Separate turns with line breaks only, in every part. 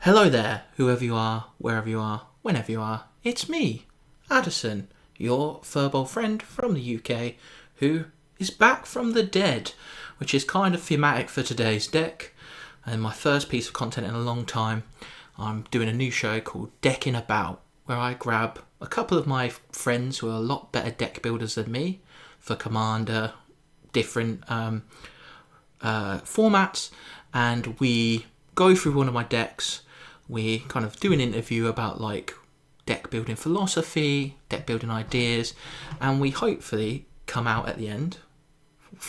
Hello there, whoever you are, wherever you are, whenever you are. It's me, Addison, your furball friend from the UK, who is back from the dead, which is kind of thematic for today's deck. And my first piece of content in a long time, I'm doing a new show called Deckin About, where I grab a couple of my friends who are a lot better deck builders than me for Commander, different formats, and we go through one of my decks. We kind of do an interview about like deck building philosophy, deck building ideas, and we hopefully come out at the end,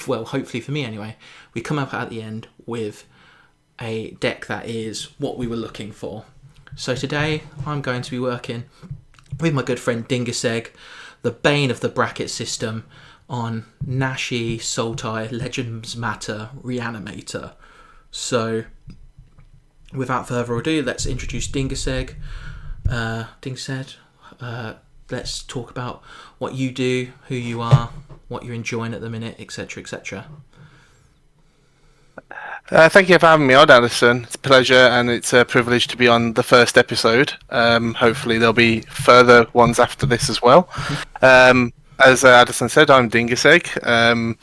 well, hopefully for me anyway, we come up at the end with a deck that is what we were looking for. So today I'm going to be working with my good friend Dingusegg, the bane of the bracket system, on Nashi, Sultai, Legends Matter, Reanimator. So without further ado, let's introduce Dingusegg. Dingusegg, let's talk about what you do, who you are, what you're enjoying at the minute, etc, etc.
Thank you for having me on, Addison. It's a pleasure and it's a privilege to be on the first episode. Hopefully there'll be further ones after this as well. As Addison said, I'm Dingusegg.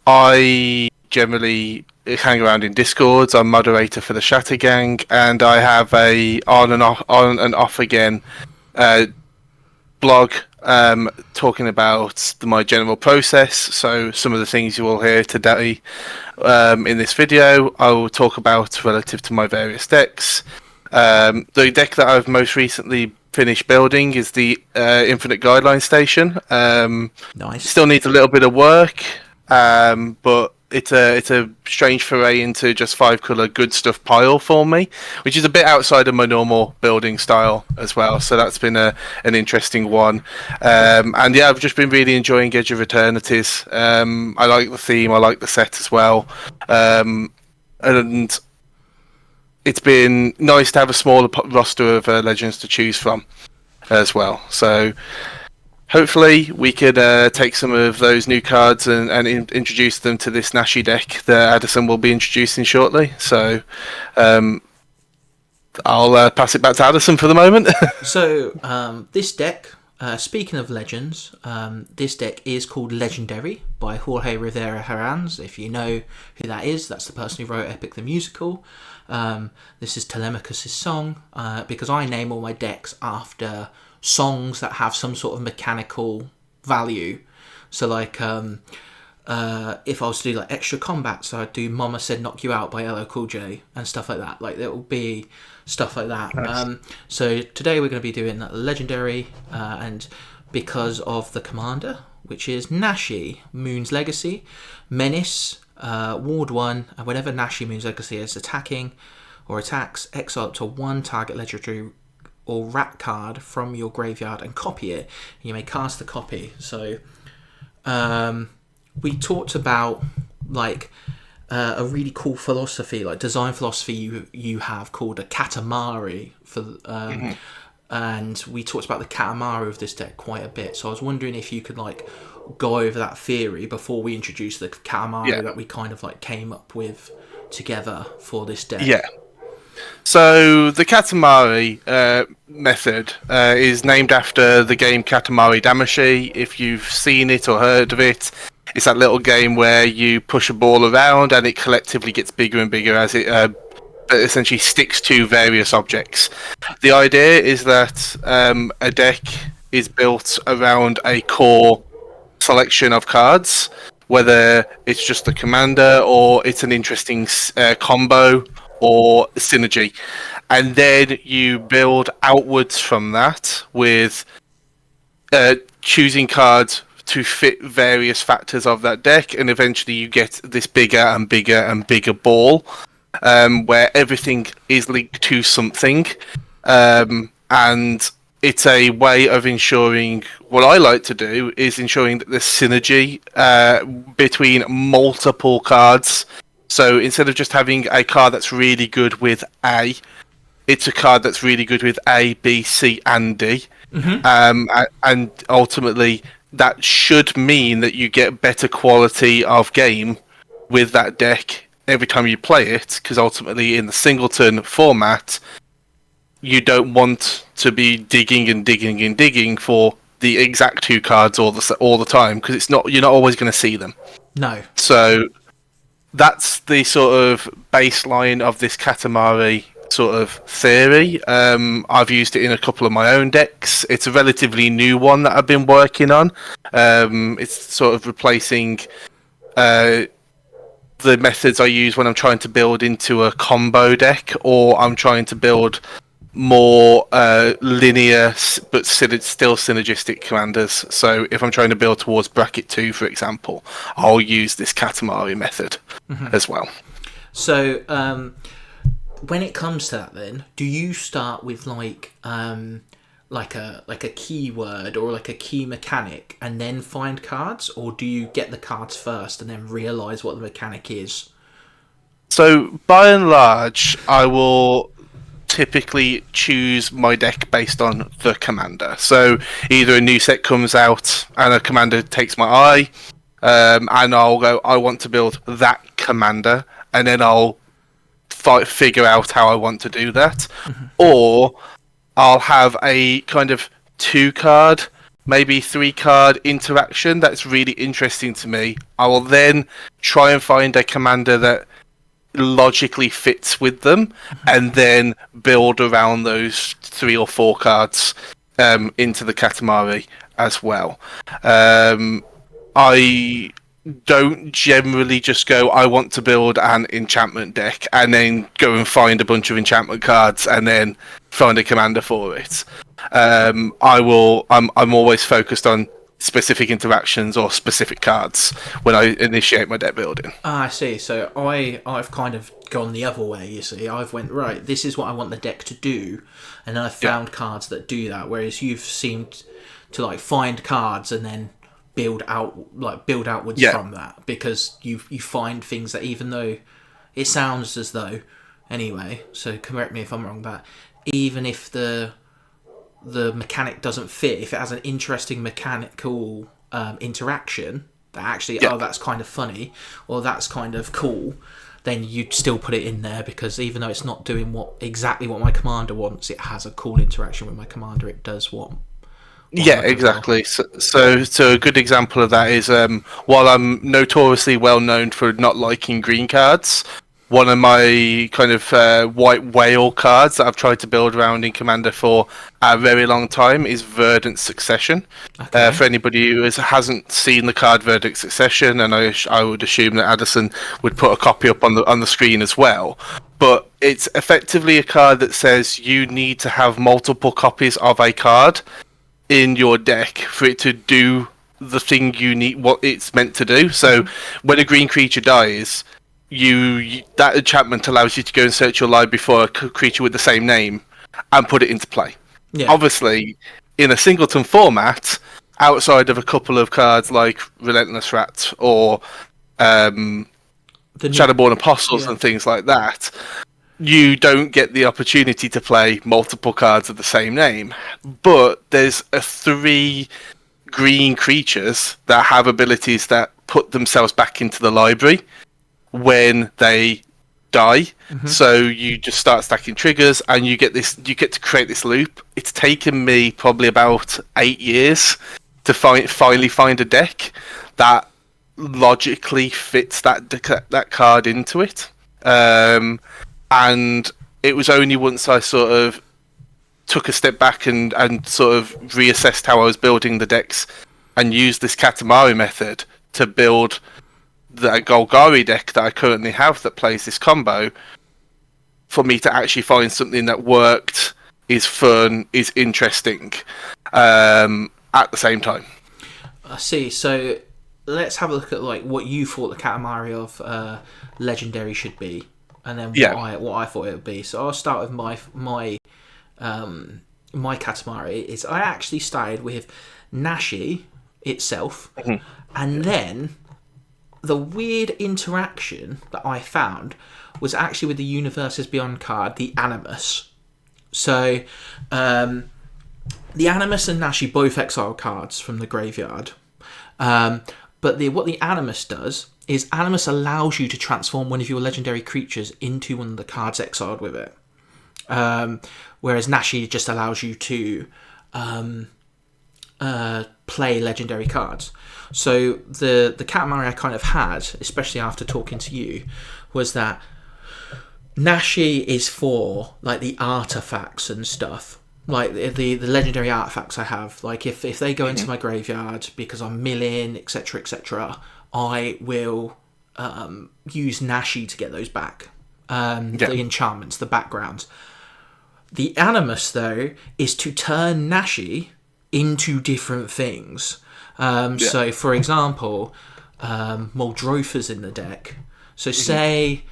I generally hang around in Discords. I'm moderator for the Shatter Gang, and I have a on and off again blog talking about my general process. So some of the things you will hear today in this video, I will talk about relative to my various decks. The deck that I've most recently finished building is the Infinite Guideline Station.
Nice.
Still needs a little bit of work, but it's a strange foray into just 5-color good stuff pile for me, which is a bit outside of my normal building style as well. So that's been an interesting one. And yeah, I've just been really enjoying Edge of Eternities. I like the theme, I like the set as well. And it's been nice to have a smaller roster of legends to choose from as well. So hopefully we could take some of those new cards and introduce them to this Nashi deck that Addison will be introducing shortly. So I'll pass it back to Addison for the moment.
So this deck, speaking of legends, this deck is called Legendary by Jorge Rivera Herranz. If you know who that is, that's the person who wrote Epic the Musical. This is Telemachus' song, because I name all my decks after songs that have some sort of mechanical value. So like if I was to do like extra combat, so I'd do Mama Said Knock You Out by LL Cool J and stuff like that. Like there will be stuff like that. Nice. So today we're going to be doing Legendary, and because of the commander, which is Nashi, Moon's Legacy, Menace, Ward 1, and whenever Nashi Moon's Legacy is attacking or attacks, exile up to one target legendary or rat card from your graveyard and copy it. You may cast the copy. So we talked about like a really cool philosophy, like design philosophy you have called a Katamari for and we talked about the Katamari of this deck quite a bit. So I was wondering if you could like go over that theory before we introduce the Katamari that we kind of like came up with together for this deck.
Yeah. So the Katamari method is named after the game Katamari Damacy. If you've seen it or heard of it, it's that little game where you push a ball around and it collectively gets bigger and bigger as it essentially sticks to various objects. The idea is that a deck is built around a core selection of cards, whether it's just the commander or it's an interesting combo or synergy, and then you build outwards from that with choosing cards to fit various factors of that deck, and eventually you get this bigger and bigger and bigger ball where everything is linked to something, and it's a way of ensuring, what I like to do is ensuring that there's synergy between multiple cards. So instead of just having a card that's really good with A, it's a card that's really good with A, B, C, and D. And ultimately, that should mean that you get better quality of game with that deck every time you play it, because ultimately in the singleton format, you don't want to be digging and digging and digging for the exact 2 cards all the time, because you're not always going to see them.
No.
So that's the sort of baseline of this Katamari sort of theory. I've used it in a couple of my own decks. It's a relatively new one that I've been working on. It's sort of replacing the methods I use when I'm trying to build into a combo deck, or I'm trying to build more linear but still synergistic commanders. So if I'm trying to build towards bracket 2, for example, I'll use this Katamari method as well.
So when it comes to that, then do you start with like a keyword or like a key mechanic and then find cards, or do you get the cards first and then realize what the mechanic is?
So by and large, I will typically choose my deck based on the commander. So either a new set comes out and a commander takes my eye, and I'll go, I want to build that commander, and then I'll figure out how I want to do that. Or I'll have a kind of 2-card, maybe 3-card interaction that's really interesting to me. I will then try and find a commander that logically fits with them, and then build around those 3 or 4 cards into the Katamari as well. I don't generally just go, I want to build an enchantment deck, and then go and find a bunch of enchantment cards and then find a commander for it. I'm always focused on specific interactions or specific cards when I initiate my deck building.
I see. So I've kind of gone the other way, you see. I've went, right, this is what I want the deck to do, and then I've found cards that do that, whereas you've seemed to like find cards and then build outwards from that, because you find things that, even though it sounds as though, anyway, so correct me if I'm wrong, but even if the mechanic doesn't fit, if it has an interesting mechanical interaction that actually, oh, that's kind of funny, or that's kind of cool, then you'd still put it in there, because even though it's not doing exactly what my commander wants, it has a cool interaction with my commander. It does what exactly.
So a good example of that is, while I'm notoriously well known for not liking green cards, one of my kind of white whale cards that I've tried to build around in Commander for a very long time is Verdant Succession. Okay. For anybody who hasn't seen the card Verdant Succession, and I would assume that Addison would put a copy up on the screen as well. But it's effectively a card that says you need to have multiple copies of a card in your deck for it to do the thing you need, what it's meant to do. So when a green creature dies, that enchantment allows you to go and search your library for a creature with the same name and put it into play. Yeah. Obviously, in a singleton format, outside of a couple of cards like Relentless Rat or Shadowborn Apostles and things like that, you don't get the opportunity to play multiple cards of the same name. But there's 3 green creatures that have abilities that put themselves back into the library when they die. So you just start stacking triggers, and you get to create this loop. It's taken me probably about 8 years to finally find a deck that logically fits that card into it. And it was only once I sort of took a step back and sort of reassessed how I was building the decks and used this Katamari method to build the Golgari deck that I currently have that plays this combo, for me to actually find something that worked, is fun, is interesting, at the same time.
I see. So let's have a look at like what you thought the Katamari of Legendary should be, and then what I thought it would be. So I'll start with my Katamari. Is I actually started with Nashi itself, and then the weird interaction that I found was actually with the Universes Beyond card, the Animus. So, the Animus and Nashi both exile cards from the graveyard. But what the Animus does is Animus allows you to transform one of your legendary creatures into one of the cards exiled with it. Whereas Nashi just allows you to play legendary cards. So the Katamari I kind of had, especially after talking to you, was that Nashi is for like the artifacts and stuff, like the legendary artifacts I have. Like if they go into my graveyard because I'm milling, etc., I will use Nashi to get those back. The enchantments, the backgrounds. The Animus, though, is to turn Nashi into different things. So, for example, Muldrotha's in the deck. So, say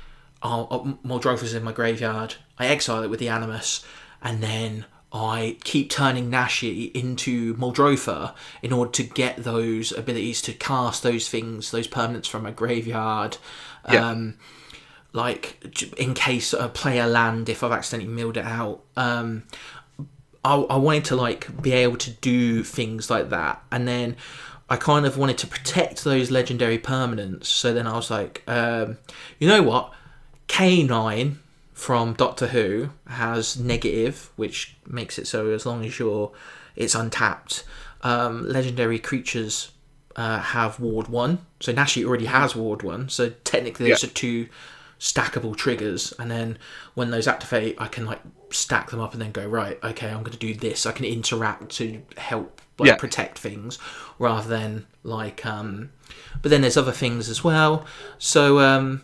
Muldrotha's in my graveyard, I exile it with the Animus, and then I keep turning Nashi into Muldrotha in order to get those abilities to cast those things, those permanents from my graveyard. Like, in case I play a land, if I've accidentally milled it out. I wanted to, like, be able to do things like that. And then I kind of wanted to protect those legendary permanents. So then I was like, you know what? K9 from Doctor Who has negative, which makes it so as long as it's untapped, legendary creatures have Ward 1. So Nashi already has Ward 1. So technically those are two stackable triggers, and then when those activate I can like stack them up and then go, right, okay, I'm going to do this. I can interact to help protect things rather than like but then there's other things as well. So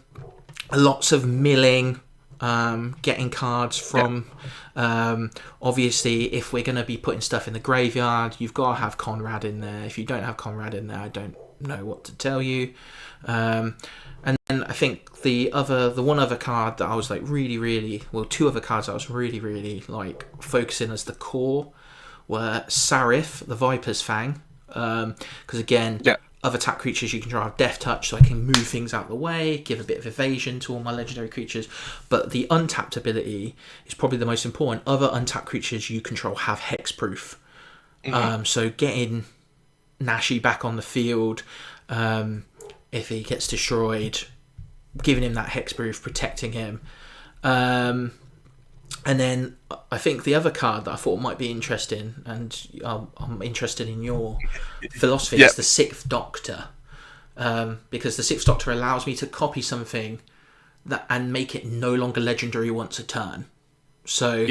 lots of milling, getting cards from obviously if we're going to be putting stuff in the graveyard, you've got to have Conrad in there. If you don't have Conrad in there, I don't know what to tell you. And then I think the one other card that I was like two other cards I was really like focusing as the core were Sarif, the Viper's Fang, because again, other tap creatures you can drive Death Touch, so I can move things out of the way, give a bit of evasion to all my legendary creatures. But the untapped ability is probably the most important. Other untapped creatures you control have hexproof. So getting Nashi back on the field, if he gets destroyed, giving him that hexproof, protecting him. And then I think the other card that I thought might be interesting, and I'm interested in your philosophy, is the Sixth Doctor. Because the Sixth Doctor allows me to copy something and make it no longer legendary once a turn. So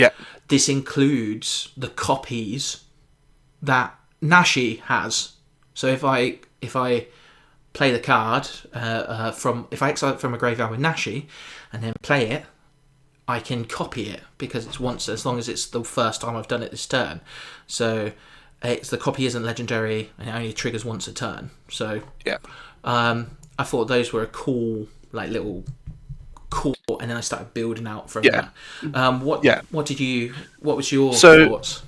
this includes the copies that Nashi has. So if I play the card if I exile it from a graveyard with Nashi and then play it, I can copy it because it's once, as long as it's the first time I've done it this turn. So the copy isn't legendary and it only triggers once a turn. So I thought those were a cool, like, little core, and then I started building out from that. What was your thoughts?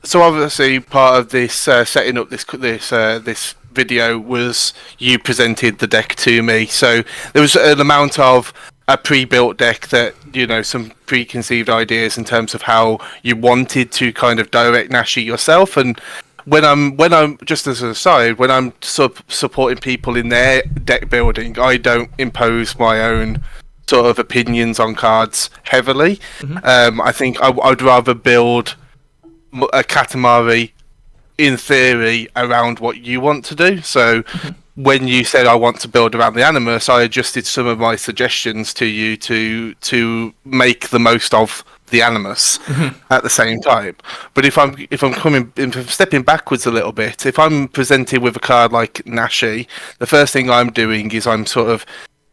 So obviously part of this setting up this video was you presented the deck to me. So there was an amount of a pre-built deck that, you know, some preconceived ideas in terms of how you wanted to kind of direct Nashi yourself. And when I'm just as an aside, when I'm supporting people in their deck building, I don't impose my own sort of opinions on cards heavily. I think I'd rather build a Katamari in theory around what you want to do. So when you said I want to build around the Animus, I adjusted some of my suggestions to you to make the most of the Animus at the same time. But if I'm stepping backwards a little bit, if I'm presented with a card like Nashi, the first thing I'm doing is I'm sort of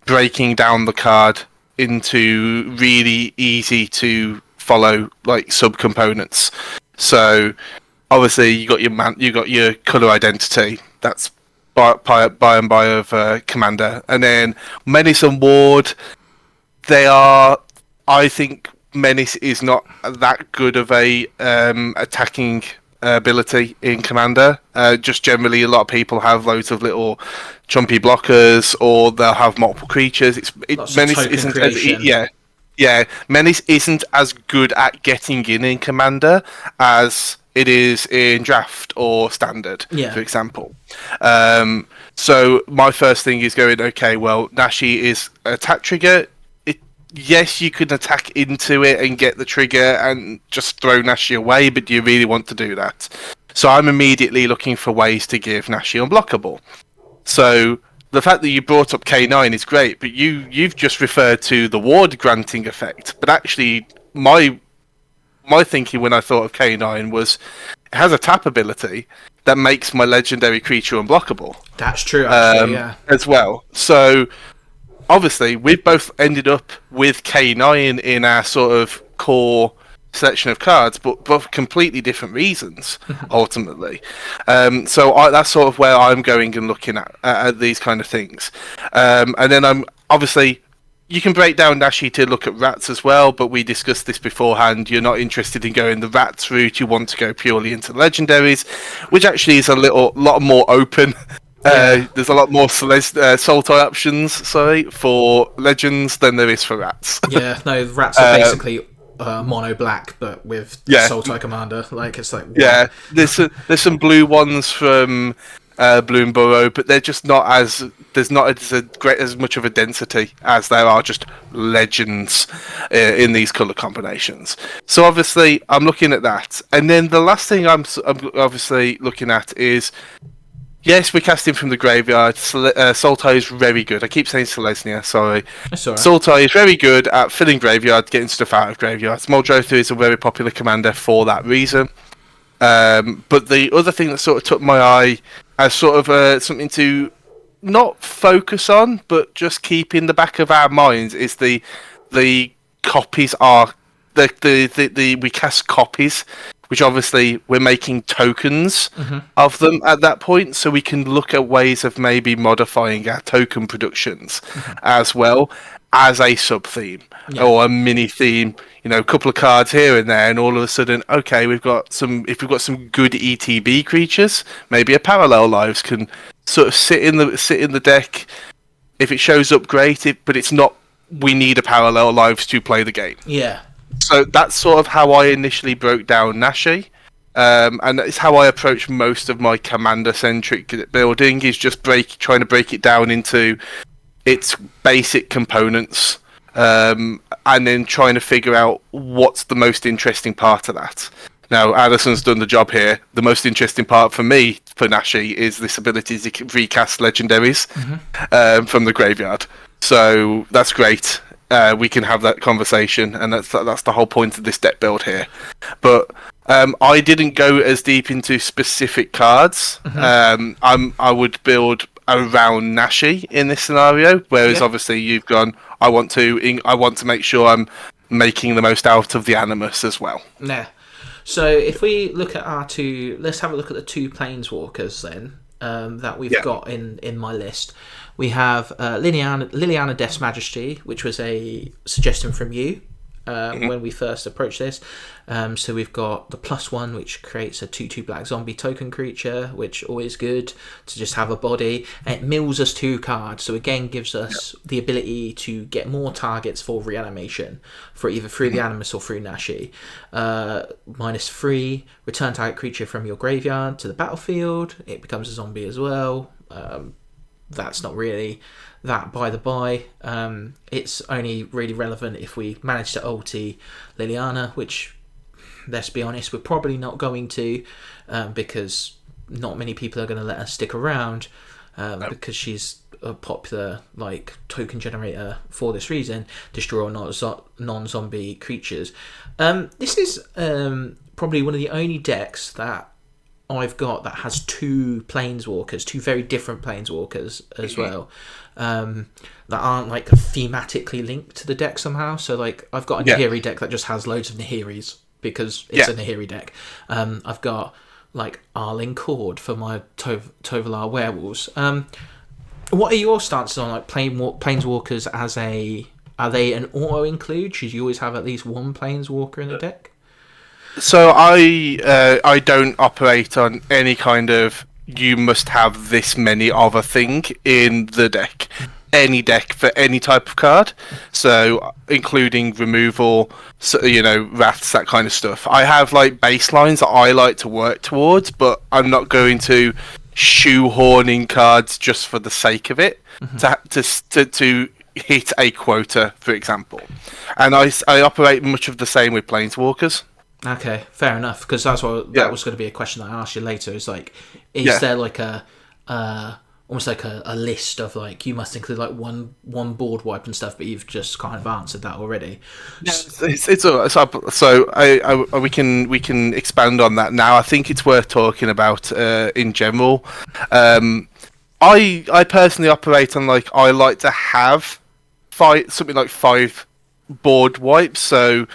breaking down the card into really easy to follow, like, subcomponents. So obviously you got your colour identity. That's by and by of Commander, and then Menace and Ward. They are, I think, Menace is not that good of a attacking ability in Commander. Just generally, a lot of people have loads of little chumpy blockers, or they'll have multiple creatures. Menace isn't. Menace isn't as good at getting in Commander as it is in Draft or Standard, for example. So my first thing is going, okay, well, Nashi is a attack trigger. yes, you could attack into it and get the trigger and just throw Nashi away, but do you really want to do that? So I'm immediately looking for ways to give Nashi unblockable. So the fact that you brought up K9 is great, but you've just referred to the ward granting effect. But actually, my thinking when I thought of K9 was it has a tap ability that makes my legendary creature unblockable.
That's true, actually, yeah.
As well. So obviously, we've both ended up with K9 in our sort of core selection of cards, but for completely different reasons, ultimately. So that's sort of where I'm going and looking at these kind of things. And then I'm obviously, you can break down Nashi to look at rats as well, but we discussed this beforehand. You're not interested in going the rats route. You want to go purely into legendaries, which actually is a lot more open. There's a lot more Sultai options, for legends than there is for rats.
Yeah, no, rats are basically mono black, but with Sultai commander. Like, it's like,
yeah, there's some blue ones from Blue and Burrow, but they're just not as as much of a density as there are just legends in these color combinations. So obviously, I'm looking at that, and then the last thing I'm obviously looking at is, yes, we're casting from the graveyard. Sultai is very good. I keep saying Selesnya, sorry.
That's all right.
Sultai is very good at filling graveyard, getting stuff out of graveyards. Muldrotha is a very popular commander for that reason. But the other thing that sort of took my eye as sort of something to not focus on, but just keep in the back of our minds is the copies are we cast copies, which obviously we're making tokens of them at that point, so we can look at ways of maybe modifying our token productions as well as a sub theme or a mini theme. You know, a couple of cards here and there, and all of a sudden, okay, if we've got some good ETB creatures, maybe a Parallel Lives can sort of sit in the deck. If it shows up, great. But it's not. We need a Parallel Lives to play the game.
Yeah.
So that's sort of how I initially broke down Nashi, and it's how I approach most of my commander-centric building. Is just trying to break it down into its basic components. And then trying to figure out what's the most interesting part of that. Now, Addison's done the job here. The most interesting part for me, for Nashi, is this ability to recast legendaries from the graveyard. So that's great. We can have that conversation, and that's the whole point of this deck build here. But I didn't go as deep into specific cards. I would build around Nashi in this scenario, whereas obviously you've gone, I want to make sure I'm making the most out of the Animus as well.
Yeah. So if we look at let's have a look at the two planeswalkers then that we've got in my list. We have Liliana Death's Majesty, which was a suggestion from you when we first approached this. So we've got the +1, which creates a 2/2 black zombie token creature, which always good to just have a body. And it mills us 2 cards, so again gives us the ability to get more targets for reanimation, for either through the Animus or through Nashi. -3, return target creature from your graveyard to the battlefield. It becomes a zombie as well. That's not really that by the by. It's only really relevant if we manage to ulti Liliana, which, let's be honest, we're probably not going to, because not many people are going to let her stick around, because she's a popular token generator for this reason. Destroy non-zombie creatures. This is probably one of the only decks that I've got that has 2 planeswalkers, 2 very different planeswalkers as well, that aren't thematically linked to the deck somehow. So I've got a Nahiri deck that just has loads of Nahiris because it's a Nahiri deck. I've got Arling Cord for my Tovalar werewolves. What are your stances on planeswalkers are they an auto include? Should you always have at least one planeswalker in the deck?
So I don't operate on any kind of you must have this many of a thing in the deck. Any deck for any type of card, so including removal, wraths, that kind of stuff. I have baselines that I like to work towards, but I'm not going to shoehorn in cards just for the sake of it to hit a quota, for example. And I operate much of the same with planeswalkers.
Okay, fair enough. Because that was going to be a question that I asked you later. Is like, is there like a almost like a list of like you must include like one board wipe and stuff, but you've just kind of answered that already.
It's all right. So we can expand on that now. I think it's worth talking about in general. I personally operate on like I like to have something like 5 board wipes. So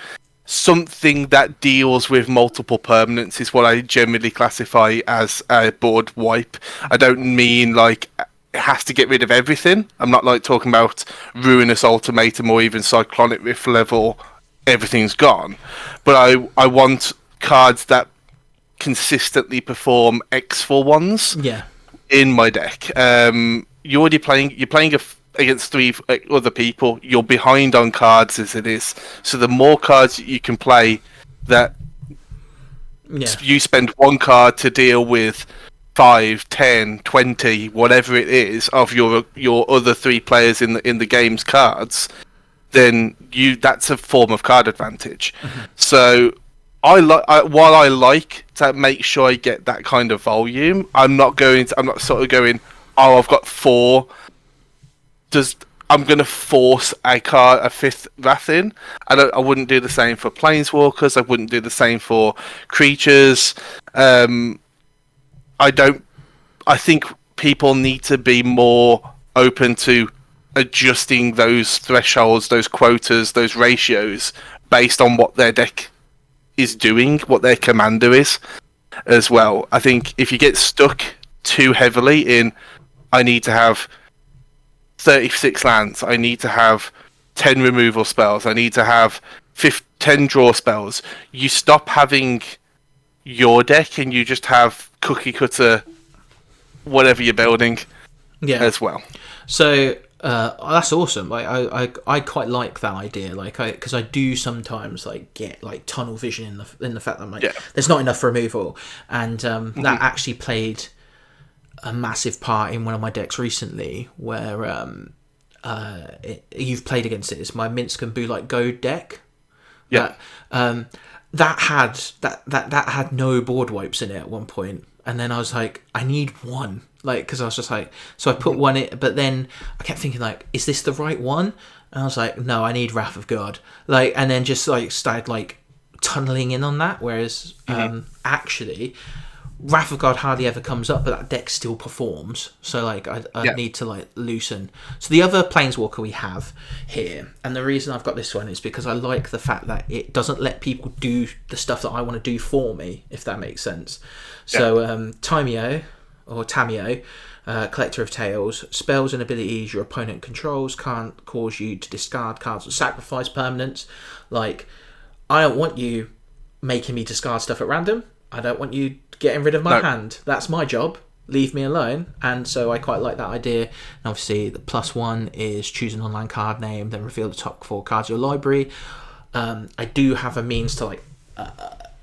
something that deals with multiple permanents is what I generally classify as a board wipe. I don't mean like it has to get rid of everything. I'm not like talking about Ruinous Ultimatum or even Cyclonic Rift level, everything's gone. But I want cards that consistently perform X-ful ones in my deck. You're playing against 3 other people. You're behind on cards as it is. So the more cards that you can play, that you spend 1 card to deal with 5, 10, 20, whatever it is of your other 3 players in the game's cards, then that's a form of card advantage. So while I like to make sure I get that kind of volume, I'm not sort of going, oh, I've got 4. I'm going to force a 5th Wrath in. I wouldn't do the same for Planeswalkers. I wouldn't do the same for creatures. I think people need to be more open to adjusting those thresholds, those quotas, those ratios based on what their deck is doing, what their commander is as well. I think if you get stuck too heavily in, I need to have 36 lands, I need to have 10 removal spells, I need to have 10 draw spells, you stop having your deck and you just have cookie cutter whatever you're building as well. So
that's awesome. Like I quite like that idea. Like because I do sometimes like get like tunnel vision in the fact that I'm like there's not enough removal, and that actually played a massive part in one of my decks recently where you've played against it. It's my Minsk and Bulite Go deck. That had no board wipes in it at one point, and then I was like, I need one, like, because I was just like, so I put one in, but then I kept thinking like, is this the right one? And I was like, no, I need Wrath of God, like, and then just like started like tunneling in on that, whereas actually Wrath of God hardly ever comes up, but that deck still performs. So like I need to like loosen. So the other Planeswalker we have here, and the reason I've got this one is because I like the fact that it doesn't let people do the stuff that I want to do for me, if that makes sense. So Tamio, Collector of Tales, spells and abilities your opponent controls can't cause you to discard cards or sacrifice permanents. Like, I don't want you making me discard stuff at random. I don't want you getting rid of my hand. That's my job. Leave me alone. And so I quite like that idea. And obviously the +1 is choose an online card name, then reveal the top 4 cards of your library. I do have a means to like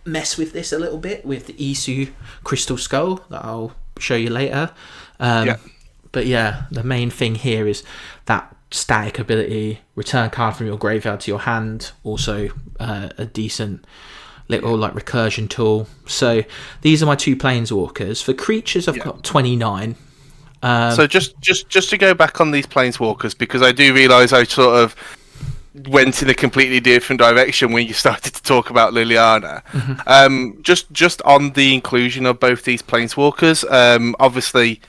mess with this a little bit with the Isu Crystal Skull that I'll show you later. But yeah, the main thing here is that static ability, return card from your graveyard to your hand, also a decent little like recursion tool. So these are my 2 Planeswalkers. For creatures I've got 29.
So just to go back on these Planeswalkers, because I do realise I sort of went in a completely different direction when you started to talk about Liliana. Just on the inclusion of both these Planeswalkers, obviously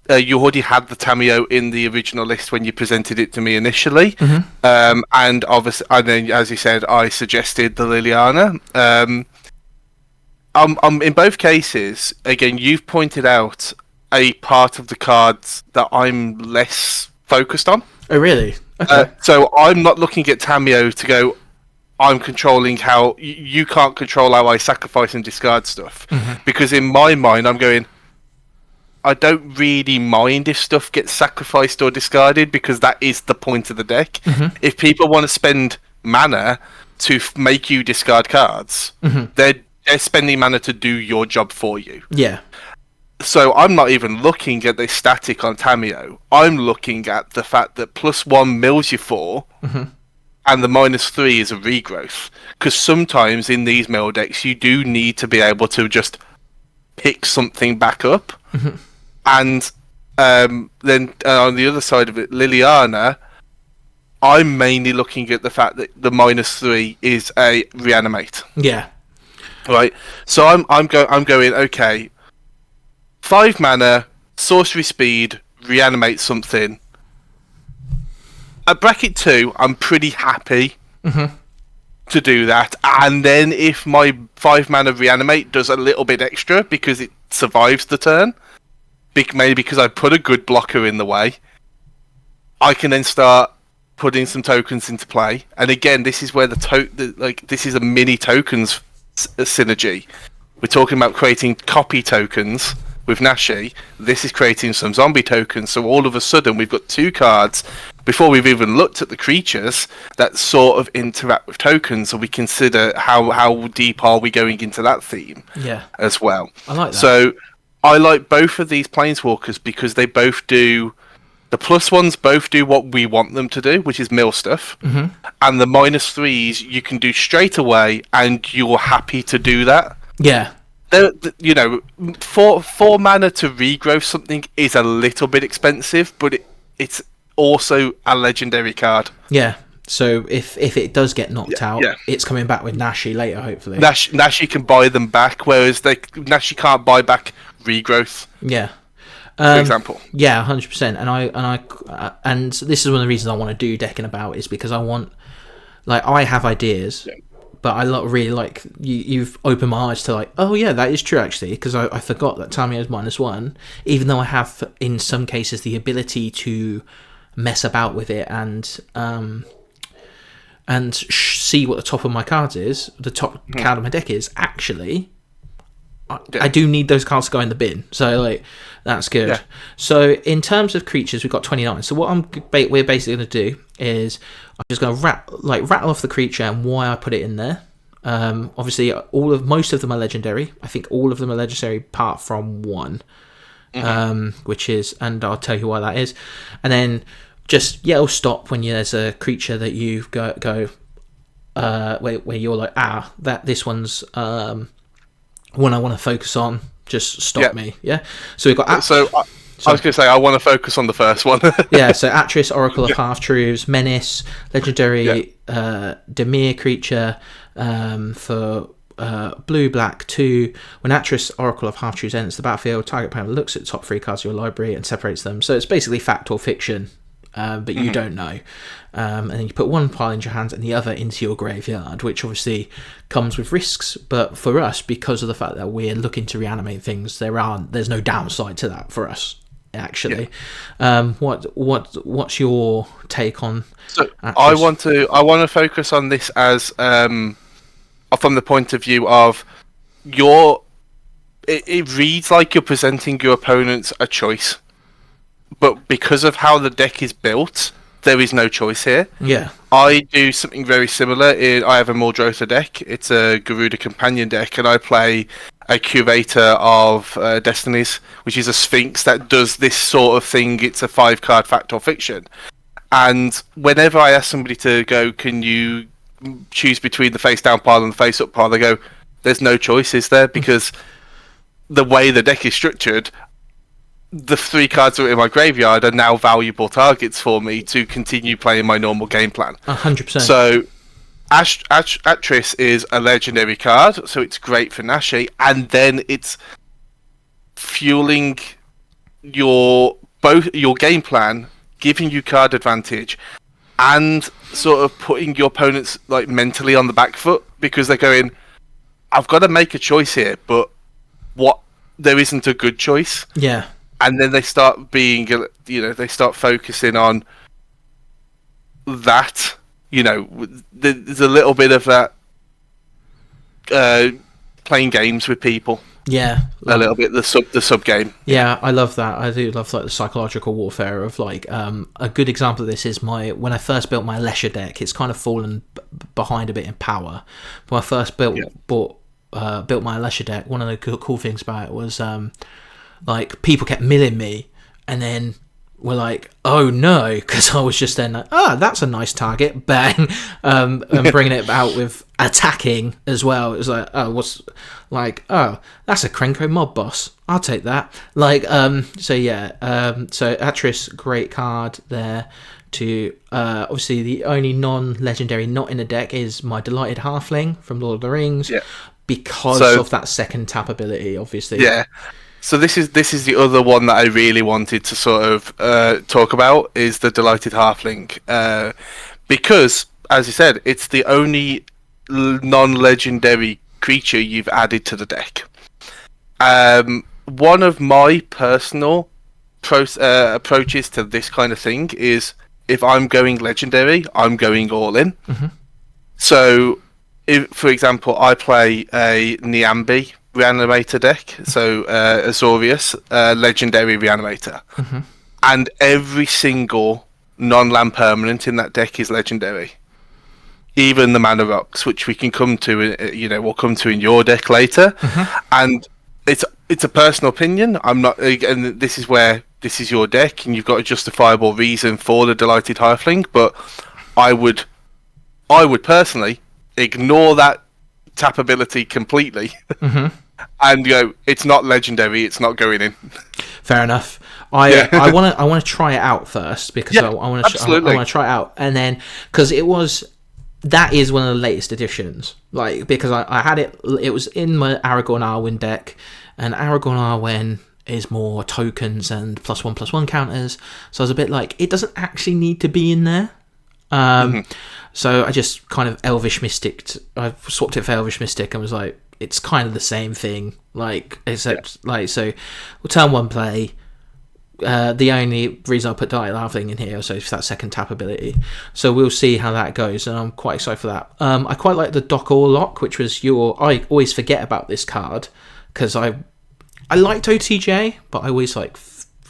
you already had the Tamio in the original list when you presented it to me initially, and obviously, and then as you said, I suggested the Liliana. In both cases, again, you've pointed out a part of the cards that I'm less focused on.
Oh, really? Okay.
So I'm not looking at Tamio to go, I'm controlling how you can't control how I sacrifice and discard stuff, because in my mind I'm going, I don't really mind if stuff gets sacrificed or discarded, because that is the point of the deck. If people want to spend mana to make you discard cards, they're spending mana to do your job for you. So I'm not even looking at the static on Tamio. I'm looking at the fact that +1 mills you 4, and the -3 is a regrowth. Because sometimes in these mill decks, you do need to be able to just pick something back up. And then on the other side of it, Liliana, I'm mainly looking at the fact that the -3 is a reanimate.
Yeah.
Right. So I'm going, okay, 5 mana, sorcery speed, reanimate something. At bracket 2, I'm pretty happy to do that. And then if my 5 mana reanimate does a little bit extra because it survives the turn, maybe because I put a good blocker in the way, I can then start putting some tokens into play. And again, this is where this is a mini tokens synergy. We're talking about creating copy tokens with Nashi. This is creating some zombie tokens. So all of a sudden, we've got 2 cards before we've even looked at the creatures that sort of interact with tokens. So we consider how deep are we going into that theme as well.
I like that.
So I like both of these planeswalkers because they both do. The +1s both do what we want them to do, which is mill stuff. And the -3s you can do straight away, and you're happy to do that.
Yeah.
You know, four mana to regrow something is a little bit expensive, but it's also a legendary card.
Yeah. So if it does get knocked out, it's coming back with Nashi later, hopefully.
Nashi can buy them back, whereas Nashi can't buy back regrowth.
Yeah.
For example.
Yeah, 100%. And this is one of the reasons I want to do Decking About, is because I want, like, I have ideas, but I really like you've opened my eyes to, like, oh yeah, that is true actually, because I forgot that Tamio's -1, even though I have in some cases the ability to mess about with it and see what the top of my cards is, the top card of my deck is. Actually, I do need those cards to go in the bin, so like that's good. Yeah. So in terms of creatures, we've got 29. So what we're basically going to do is I'm just going to rattle off the creature and why I put it in there. Obviously, most of them are legendary. I think all of them are legendary apart from one, which is, and I'll tell you why that is. And then just yell stop when there's a creature that you go where you're like, this one's one I want to focus on, just stop me. Yeah. So we've got
I was going to say I want to focus on the first one.
Yeah. So Atris, Oracle of Half-Truths, Menace, legendary Dimir creature for blue-black 2. When Atris, Oracle of Half-Truths enters the battlefield, target opponent looks at the top 3 cards of your library and separates them. So it's basically fact or fiction, but you don't know. And then you put one pile into your hands and the other into your graveyard, which obviously comes with risks. But for us, because of the fact that we're looking to reanimate things, there's no downside to that for us, actually. What's your take on?
So I want to focus on this as from the point of view of it reads like you're presenting your opponents a choice, but because of how the deck is built, there is no choice here.
Yeah.
I do something very similar. I have a Muldrotha deck. It's a Garuda Companion deck, and I play a Curator of Destinies, which is a Sphinx that does this sort of thing. It's a 5-card fact or fiction. And whenever I ask somebody to go, can you choose between the face down pile and the face up pile, they go, there's no choice, is there? Because the way the deck is structured, the 3 cards that are in my graveyard are now valuable targets for me to continue playing my normal game plan.
100%.
So Atris is a legendary card, so it's great for Nashi, and then it's fueling your game plan, giving you card advantage, and sort of putting your opponents like mentally on the back foot, because they're going, I've got to make a choice here, but there isn't a good choice.
Yeah.
And then they start they start focusing on that. There's a little bit of that playing games with people.
Yeah,
a little bit the sub game.
Yeah, I love that. I do love the psychological warfare of a good example of this is when I first built my Lesher deck. It's kind of fallen behind a bit in power. When I first built my Lesher deck, one of the cool things about it was like people kept milling me, and then were like, oh no, because I was just then like, that's a nice target, bang, and bringing it out with attacking as well. It was like, that's a Krenko mob boss, I'll take that. Like, so Atris, great card there. To obviously the only non-legendary not in the deck is my Delighted Halfling from Lord of the Rings, because of that second tap ability, obviously.
Yeah. So this is the other one that I really wanted to sort of talk about, is the Delighted Halfling, because, as you said, it's the only non-legendary creature you've added to the deck. One of my personal approaches to this kind of thing is, if I'm going legendary, I'm going all in.
Mm-hmm.
So, if, for example, I play a Niambi Reanimator deck, so Azorius, legendary Reanimator,
mm-hmm.
and every single non-land permanent in that deck is legendary. Even the Mana Rocks, which we can come to, we'll come to in your deck later.
Mm-hmm.
And it's a personal opinion. I'm not, and this is where this is your deck, and you've got a justifiable reason for the Delighted Halfling. But I would personally ignore that tap ability completely.
Mm-hmm.
And go, it's not legendary, it's not going in.
Fair enough. I want to try it out first, because I want to try it out, and then because that is one of the latest additions. Like, because I had it was in my Aragorn Arwen deck, and Aragorn Arwen is more tokens and +1/+1 counters. So I was a bit like, it doesn't actually need to be in there. So I just kind of Elvish Mystic. I swapped it for Elvish Mystic and was like, it's kind of the same thing. Like, except so we'll turn one play. The only reason I put Delighted Halfling in here, so it's that second tap ability. So we'll see how that goes, and I'm quite excited for that. I quite like the Dock Orlock, which was I always forget about this card, because I liked OTJ, but I always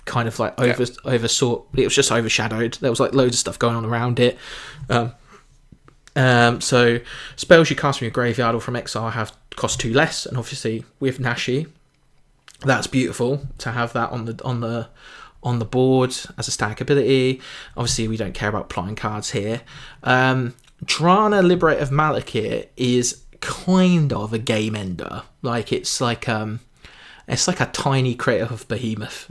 kind of oversaw. It was just overshadowed. There was loads of stuff going on around it. So spells you cast from your graveyard or from exile cost 2 less, and obviously with Nashi, that's beautiful to have that on the board as a static ability. Obviously, we don't care about playing cards here. Drana, Liberator of Malakir, is kind of a game ender. It's like a tiny creature of Behemoth.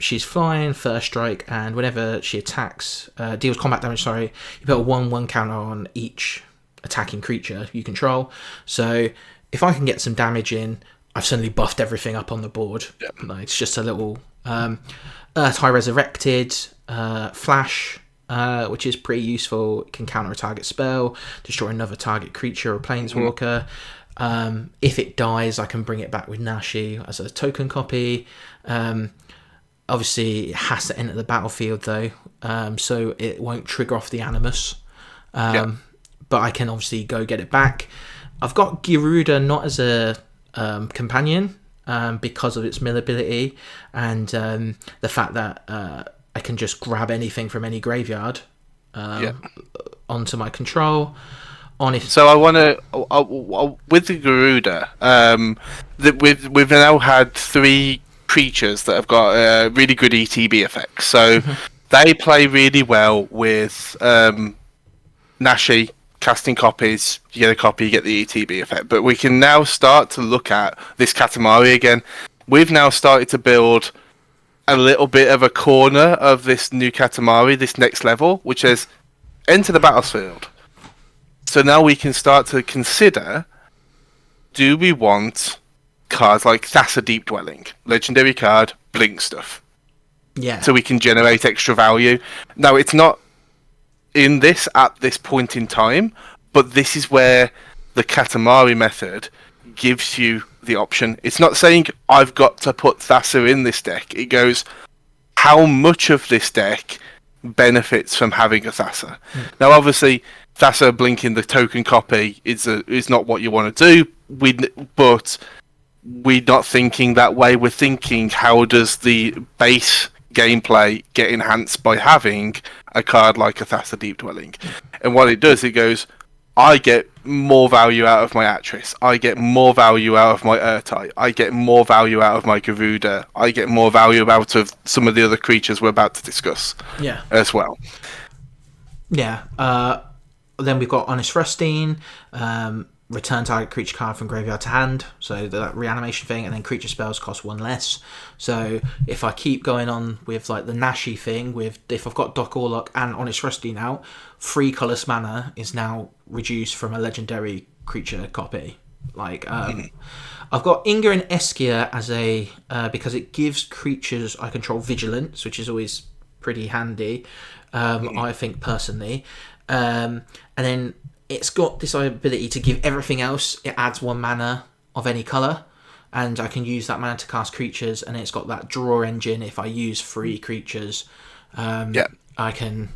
She's flying, first strike, and whenever she attacks, deals combat damage, you put a 1/1 counter on each attacking creature you control. So if I can get some damage in, I've suddenly buffed everything up on the board. Yep. It's just a little Earth High Resurrected, Flash, which is pretty useful. It can counter a target spell, destroy another target creature or planeswalker. If it dies, I can bring it back with Nashi as a token copy. Obviously, it has to enter the battlefield though, so it won't trigger off the Animus. But I can obviously go get it back. I've got Giruda not as a companion because of its mill ability, and the fact that I can just grab anything from any graveyard onto my control.
So I want to, with the Garuda, we've now had 3 creatures that have got really good ETB effects. So they play really well with Nashi, casting copies, you get a copy, you get the ETB effect. But we can now start to look at this Katamari again. We've now started to build a little bit of a corner of this new Katamari, this next level, which is enter the battlefield. So now we can start to consider, do we want cards like Thassa Deep Dwelling, legendary card, blink stuff?
Yeah.
So we can generate extra value. Now, it's not in this at this point in time, but this is where the Katamari method gives you the option. It's not saying I've got to put Thassa in this deck. It goes, how much of this deck benefits from having a Thassa? Now, obviously, Thassa blinking the token copy is not what you want to do. But we're not thinking that way. We're thinking, how does the base gameplay get enhanced by having a card like a Thassa Deep Dwelling? And what it does, it goes, I get more value out of my Actress. I get more value out of my Urtai. I get more value out of my Garuda. I get more value out of some of the other creatures we're about to discuss.
Yeah.
As well.
Yeah. Then we've got Honest Rustine, return target creature card from graveyard to hand, so that reanimation thing, and then creature spells cost 1 less. So if I keep going on with like the Nashi thing, with if I've got Doc Orlock and Honest Rustine out, 3 colourless mana is now reduced from a legendary creature copy. Like I've got Inga and Eskia as a because it gives creatures I control vigilance, which is always pretty handy. I think personally. And then it's got this ability to give everything else. It adds 1 mana of any colour, and I can use that mana to cast creatures. And it's got that draw engine. If I use 3 creatures, I can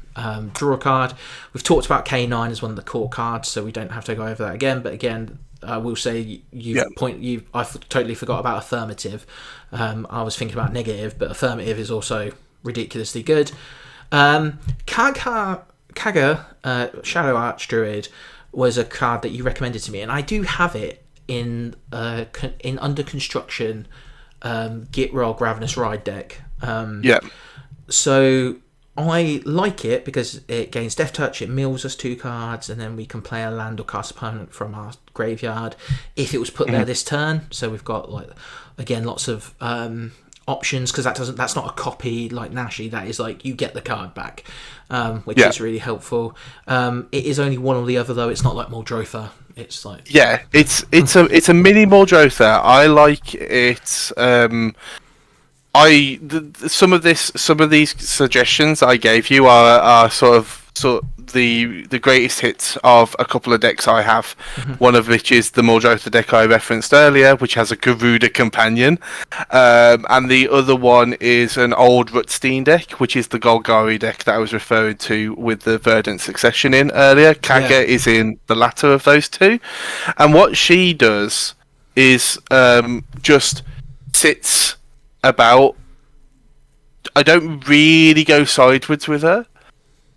draw a card. We've talked about K9 as one of the core cards, so we don't have to go over that again. But again, I will say I totally forgot about Affirmative. I was thinking about Negative, but Affirmative is also ridiculously good. Kaga, Shadow Archdruid, was a card that you recommended to me, and I do have it in under construction Git Roll Ravenous Ride deck. So I like it because it gains Death Touch, it mills us 2 cards, and then we can play a land or cast opponent from our graveyard if it was put there this turn. So we've got like again lots of options, because that's not a copy like Nashi. That is like you get the card back, which is really helpful. It is only one or the other though. It's not like Muldrotha. It's like it's a mini Muldrotha. I like it. Some of these suggestions I gave you are sort of the greatest hits of a couple of decks I have. One of which is the Muldrotha deck I referenced earlier, which has a Garuda companion, and the other one is an old Rutstein deck, which is the Golgari deck that I was referring to with the Verdant Succession in earlier. Kaga is in the latter of those two, and what she does is just sits about. I don't really go sideways with her,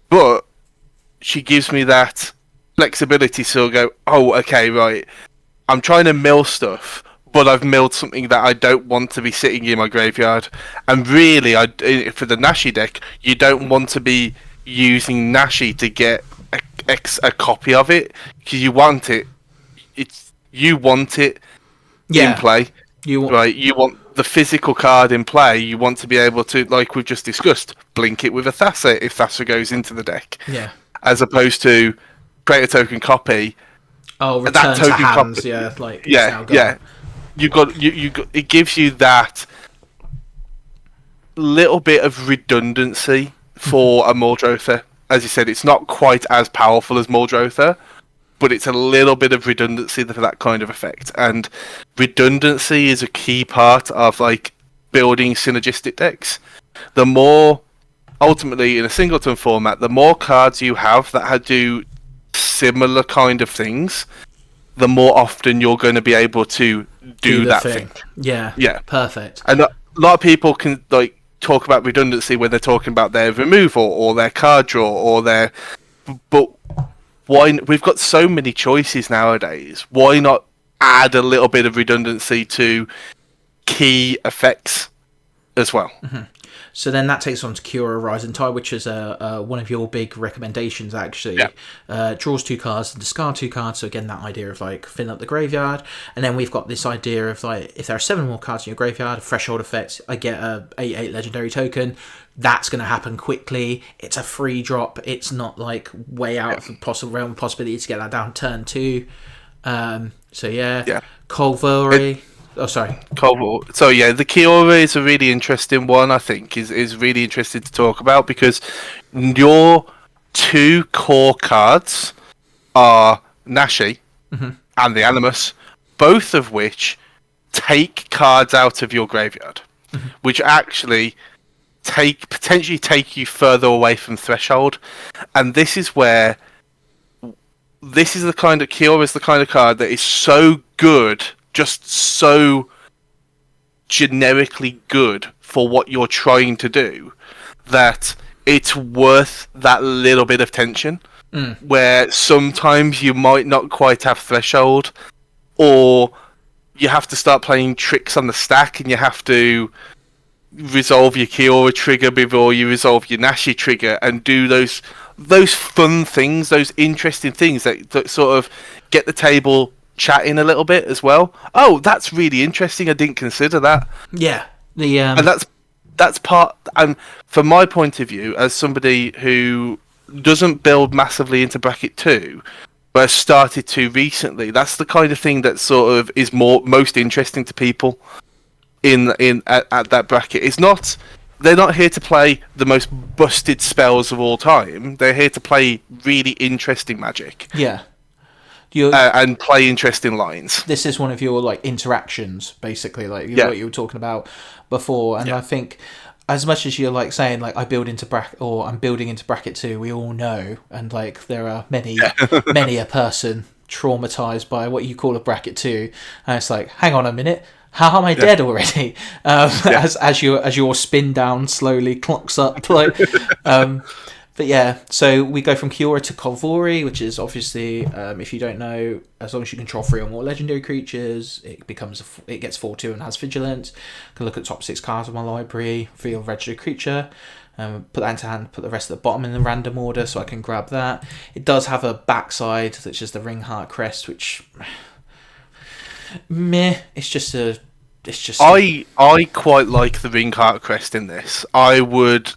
but she gives me that flexibility to go, oh, okay, right, I'm trying to mill stuff, but I've milled something that I don't want to be sitting in my graveyard. And really, for the Nashi deck, you don't want to be using Nashi to get a copy of it, because you want it. You want it in play. You want the physical card in play. You want to be able to, like we've just discussed, blink it with a Thassa if Thassa goes into the deck. Yeah.
As opposed to create a token copy.
Oh, return to hands. Copy,
You got. It gives you that little bit of redundancy for a Muldrotha. As you said, it's not quite as powerful as Muldrotha, but it's a little bit of redundancy for that kind of effect. And redundancy is a key part of like building synergistic decks. The more, ultimately in a singleton format, the more cards you have that do similar kind of things, the more often you're going to be able to do that thing.
Yeah. Perfect.
And a lot of people can like talk about redundancy when they're talking about their removal or their card draw or their, but why? We've got so many choices nowadays. Why not add a little bit of redundancy to key effects as well?
So then that takes on to Kiora Rising Tide, which is one of your big recommendations, actually. Draws 2 cards and discard 2 cards. So again, that idea of like filling up the graveyard. And then we've got this idea of like, if there are 7 more cards in your graveyard, threshold effects, I get a 8/8 legendary token. That's going to happen quickly. It's a free drop. It's not like way out of the possible realm of possibility to get that down turn 2. Colvori. Oh, sorry.
So yeah, the Kiora is a really interesting one. I think is really interesting to talk about, because your 2 core cards are Nashi and the Animus, both of which take cards out of your graveyard, which actually potentially take you further away from threshold. And this is where Kiora is the kind of card that is so good, just so generically good for what you're trying to do, that it's worth that little bit of tension. where sometimes you might not quite have threshold, or you have to start playing tricks on the stack, and you have to resolve your Kiora trigger before you resolve your Nashi trigger, and do those fun things, those interesting things that sort of get the table chatting a little bit as well. Oh, that's really interesting. I didn't consider that.
Yeah,
and that's part. And from my point of view, as somebody who doesn't build massively into bracket 2, but has started to recently, that's the kind of thing that sort of is most interesting to people at that bracket. It's not. They're not here to play the most busted spells of all time. They're here to play really interesting Magic.
Yeah.
And play interesting lines.
This is one of your like interactions, basically, like what you were talking about before. And I think, as much as you're like saying like I'm building into bracket 2, we all know, and like there are many a person traumatized by what you call a bracket 2, and it's like, hang on a minute. How am I dead already? As your spin down slowly clocks up, like, but yeah. So we go from Kiora to Kolvori, which is obviously, if you don't know, as long as you control 3 or more legendary creatures, it gets 4/2 and has vigilance. Can look at top 6 cards of my library, reveal a legendary creature, put that into hand, put the rest at the bottom in the random order, so I can grab that. It does have a backside, which is the Ringheart Crest, which. Meh. It's just. I
quite like the Ringheart Crest in this. I would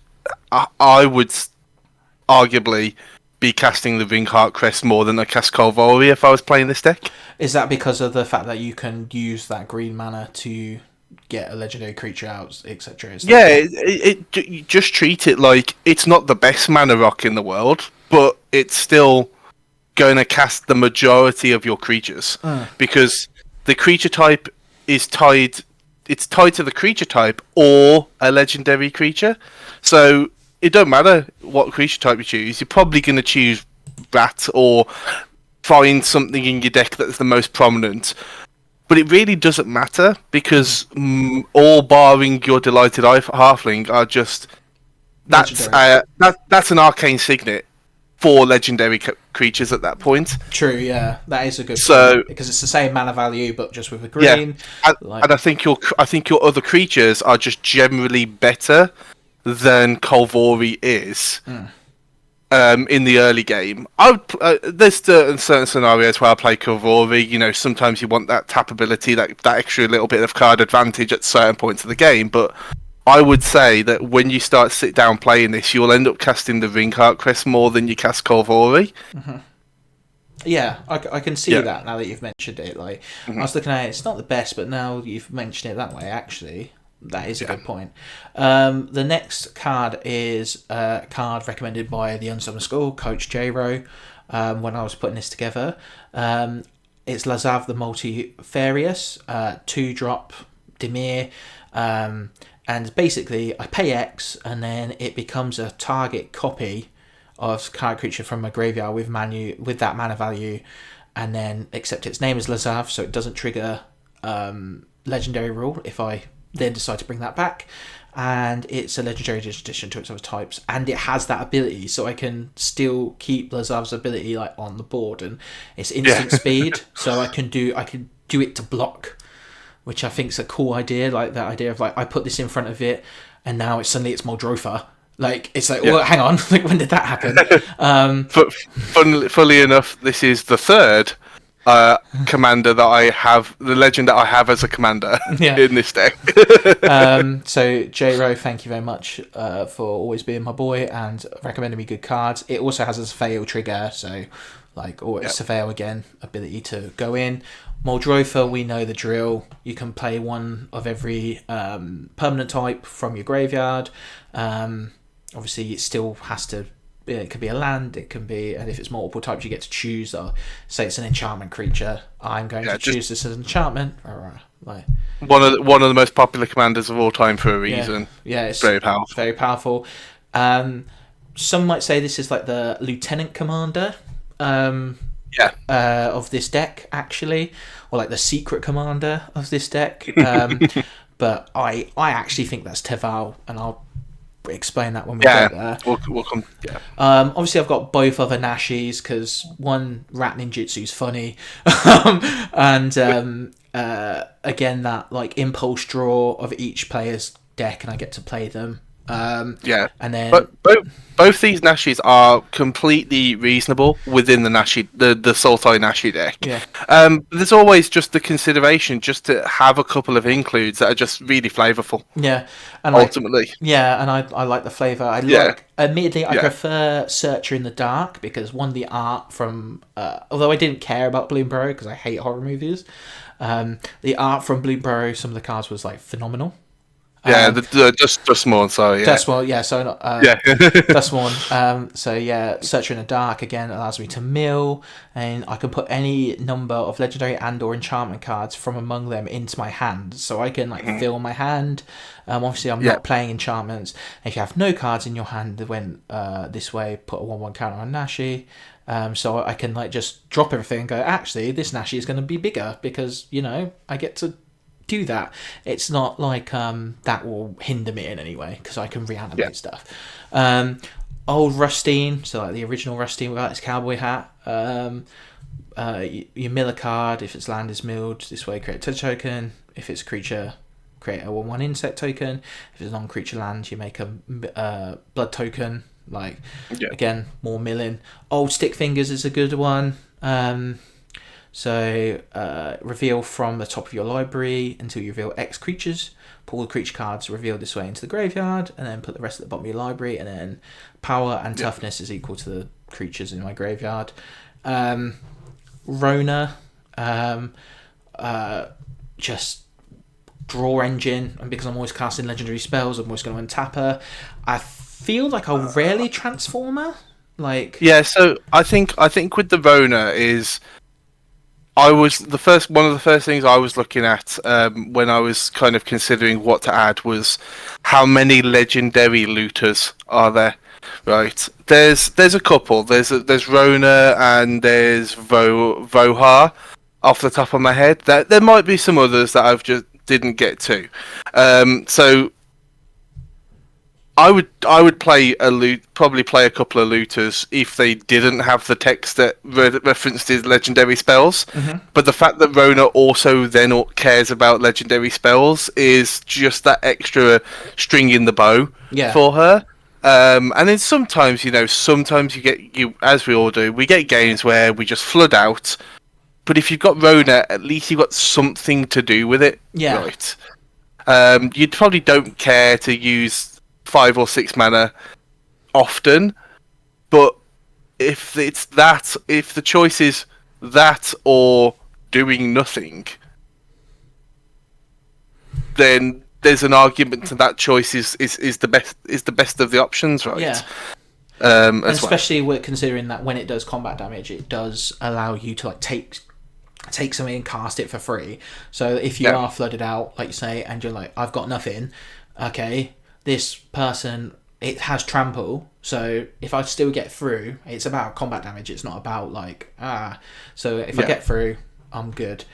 arguably be casting the Ringheart Crest more than I cast Kolvori if I was playing this deck.
Is that because of the fact that you can use that green mana to get a legendary creature out, etc.?
Yeah, you just treat it like it's not the best mana rock in the world, but it's still going to cast the majority of your creatures because the creature type is tied. It's tied to the creature type or a legendary creature, so it don't matter what creature type you choose. You're probably going to choose Rat or find something in your deck that's the most prominent. But it really doesn't matter because all barring your Delighted Halfling are just that's an arcane signet for legendary creatures at that point.
True, yeah, that is a good point, because it's the same mana value but just with a green.
Yeah, and I think your other creatures are just generally better than Kolvori is in the early game. There's certain scenarios where I play Kolvori. You know, sometimes you want that tap ability, that extra little bit of card advantage at certain points of the game, but I would say that when you sit down playing this, you'll end up casting the Ringheart Crest more than you cast Kolvori.
Mm-hmm. Yeah, I can see that now that you've mentioned it. Like, I was looking at it, it's not the best, but now you've mentioned it that way, actually, that is a good point. The next card is a card recommended by the Unsummoned School, Coach J-Ro, when I was putting this together. It's Lazav the Multifarious, 2-drop, Dimir, and basically I pay X and then it becomes a target copy of card creature from my graveyard with that mana value, and then except its name is Lazav, so it doesn't trigger legendary rule if I then decide to bring that back, and it's a legendary addition to its other types, and it has that ability, so I can still keep Lazav's ability like on the board, and it's instant speed, so I can do it to block, which I think is a cool idea. Like that idea of like I put this in front of it, and now it's Moldrotha. Like it's like, well, hang on, like when did that happen?
But funnily enough, this is the third commander that I have, the legend that I have as a commander in this deck.
So J-Ro, thank you very much for always being my boy and recommending me good cards. It also has a Surveil trigger, so like Surveil again, ability to go in. Moldrotha, we know the drill. You can play one of every permanent type from your graveyard. Obviously, it still has to. It could be a land. It can be, and if it's multiple types, you get to choose. Say it's an enchantment creature. I'm going to choose this as an enchantment. Like
one of the most popular commanders of all time for a reason.
Yeah, it's
very powerful.
Very powerful. Some might say this is like the lieutenant commander. Of this deck, actually, or like the secret commander of this deck. But I actually think that's Teval, and explain that when we get there.
We'll come. Yeah.
Obviously, I've got both other Nashis because one rat ninjutsu's funny, and again that like impulse draw of each player's deck, and I get to play them. And then
both these Nashis are completely reasonable within the Nashi, the Sultai Nashi deck.
Yeah.
There's always just the consideration just to have a couple of includes that are just really flavourful.
Yeah, and
ultimately.
And I like the flavour. Admittedly, I prefer Searcher in the Dark because one, the art from although I didn't care about Bloom Burrow because I hate horror movies, the art from Bloom Burrow, some of the cards was like phenomenal.
Dustmorn, sorry. Yeah.
Dustmorn, yeah, so not... Dustmorn. Searcher in the Dark, again, allows me to mill, and I can put any number of legendary and or enchantment cards from among them into my hand, so I can, like, fill my hand. Obviously, I'm not playing enchantments. If you have no cards in your hand that went this way, put a 1/1 counter on Nashi. So I can, like, just drop everything and go, actually, this Nashi is going to be bigger, because, you know, I get to do that. It's not like that will hinder me in any way because I can reanimate stuff. Old Rustine, so like the original Rustine without his cowboy hat. You mill a card. If its land is milled this way, create a touch token. If it's a creature, create a 1/1 insect token. If it's a non-creature land, you make a blood token. Like again, more milling. Old Stick Fingers is a good one. So reveal from the top of your library until you reveal X creatures. Pull the creature cards revealed this way into the graveyard, and then put the rest at the bottom of your library. And then power and toughness is equal to the creatures in my graveyard. Rona, just draw engine, and because I'm always casting legendary spells, I'm always going to untap her. I feel like I'll rarely transform her.
So I think with the Rona is. One of the first things I was looking at when I was kind of considering what to add was how many legendary looters are there. Right, there's a couple. There's Rona and there's Vohar off the top of my head. There might be some others that I've just didn't get to. So I would probably play a couple of looters if they didn't have the text that referenced his legendary spells. Mm-hmm. But the fact that Rona also then cares about legendary spells is just that extra string in the bow for her. And then sometimes you get as we all do, we get games where we just flood out. But if you've got Rona, at least you've got something to do with it. Yeah. Right. You probably don't care to use 5 or 6 mana often, but if the choice is that or doing nothing, then there's an argument that choice is the best of the options, right?
Yeah. And especially we're considering that when it does combat damage, it does allow you to like take something and cast it for free. So if you are flooded out, like you say, and you're like, I've got nothing, okay, this person, it has trample, so if I still get through, it's about combat damage, it's not about like so if I get through, I'm good.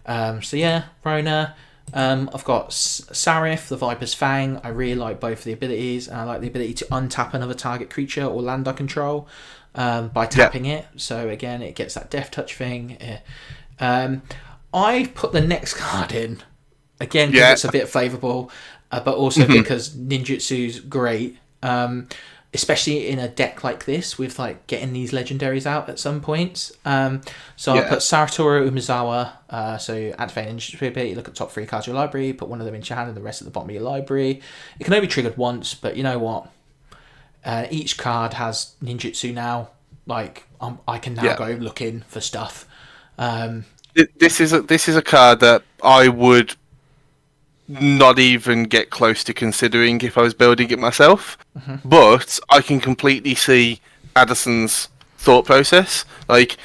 Rona. I've got Sarif, the Viper's Fang. I really like both of the abilities, and I like the ability to untap another target creature or land I control by tapping it. So again, it gets that death touch thing. I put the next card in again because it's a bit favourable, but also because ninjutsu's great, especially in a deck like this with like getting these legendaries out at some points. I put Saratoru Umezawa. So activate ninjutsu ability, look at the top 3 cards of your library, put one of them into your hand and the rest at the bottom of your library. It can only be triggered once, but you know what? Each card has ninjutsu now. Like I can now go looking for stuff.
This is a card that I would not even get close to considering if I was building it myself. Mm-hmm. But I can completely see Addison's thought process. Like,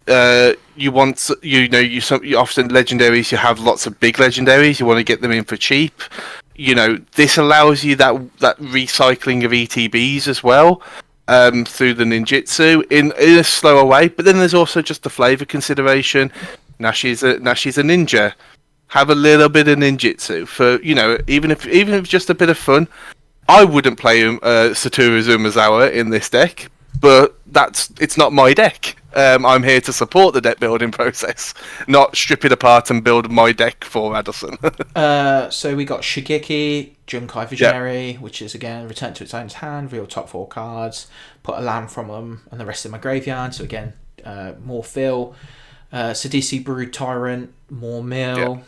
you often legendaries, you have lots of big legendaries, you want to get them in for cheap. You know, this allows you that recycling of ETBs as well. Through the ninjutsu in a slower way, but then there's also just the flavor consideration. Nashi's a ninja. Have a little bit of ninjutsu for even if just a bit of fun. I wouldn't play Satoru Umezawa in this deck, but it's not my deck. I'm here to support the deck building process, not strip it apart and build my deck for Addison.
So we got Shigeki, Junkai Visionary, which is again return to its own hand, real top 4 cards, put a land from them, and the rest in my graveyard. So again, more fill. Sidisi Brood Tyrant, more mill.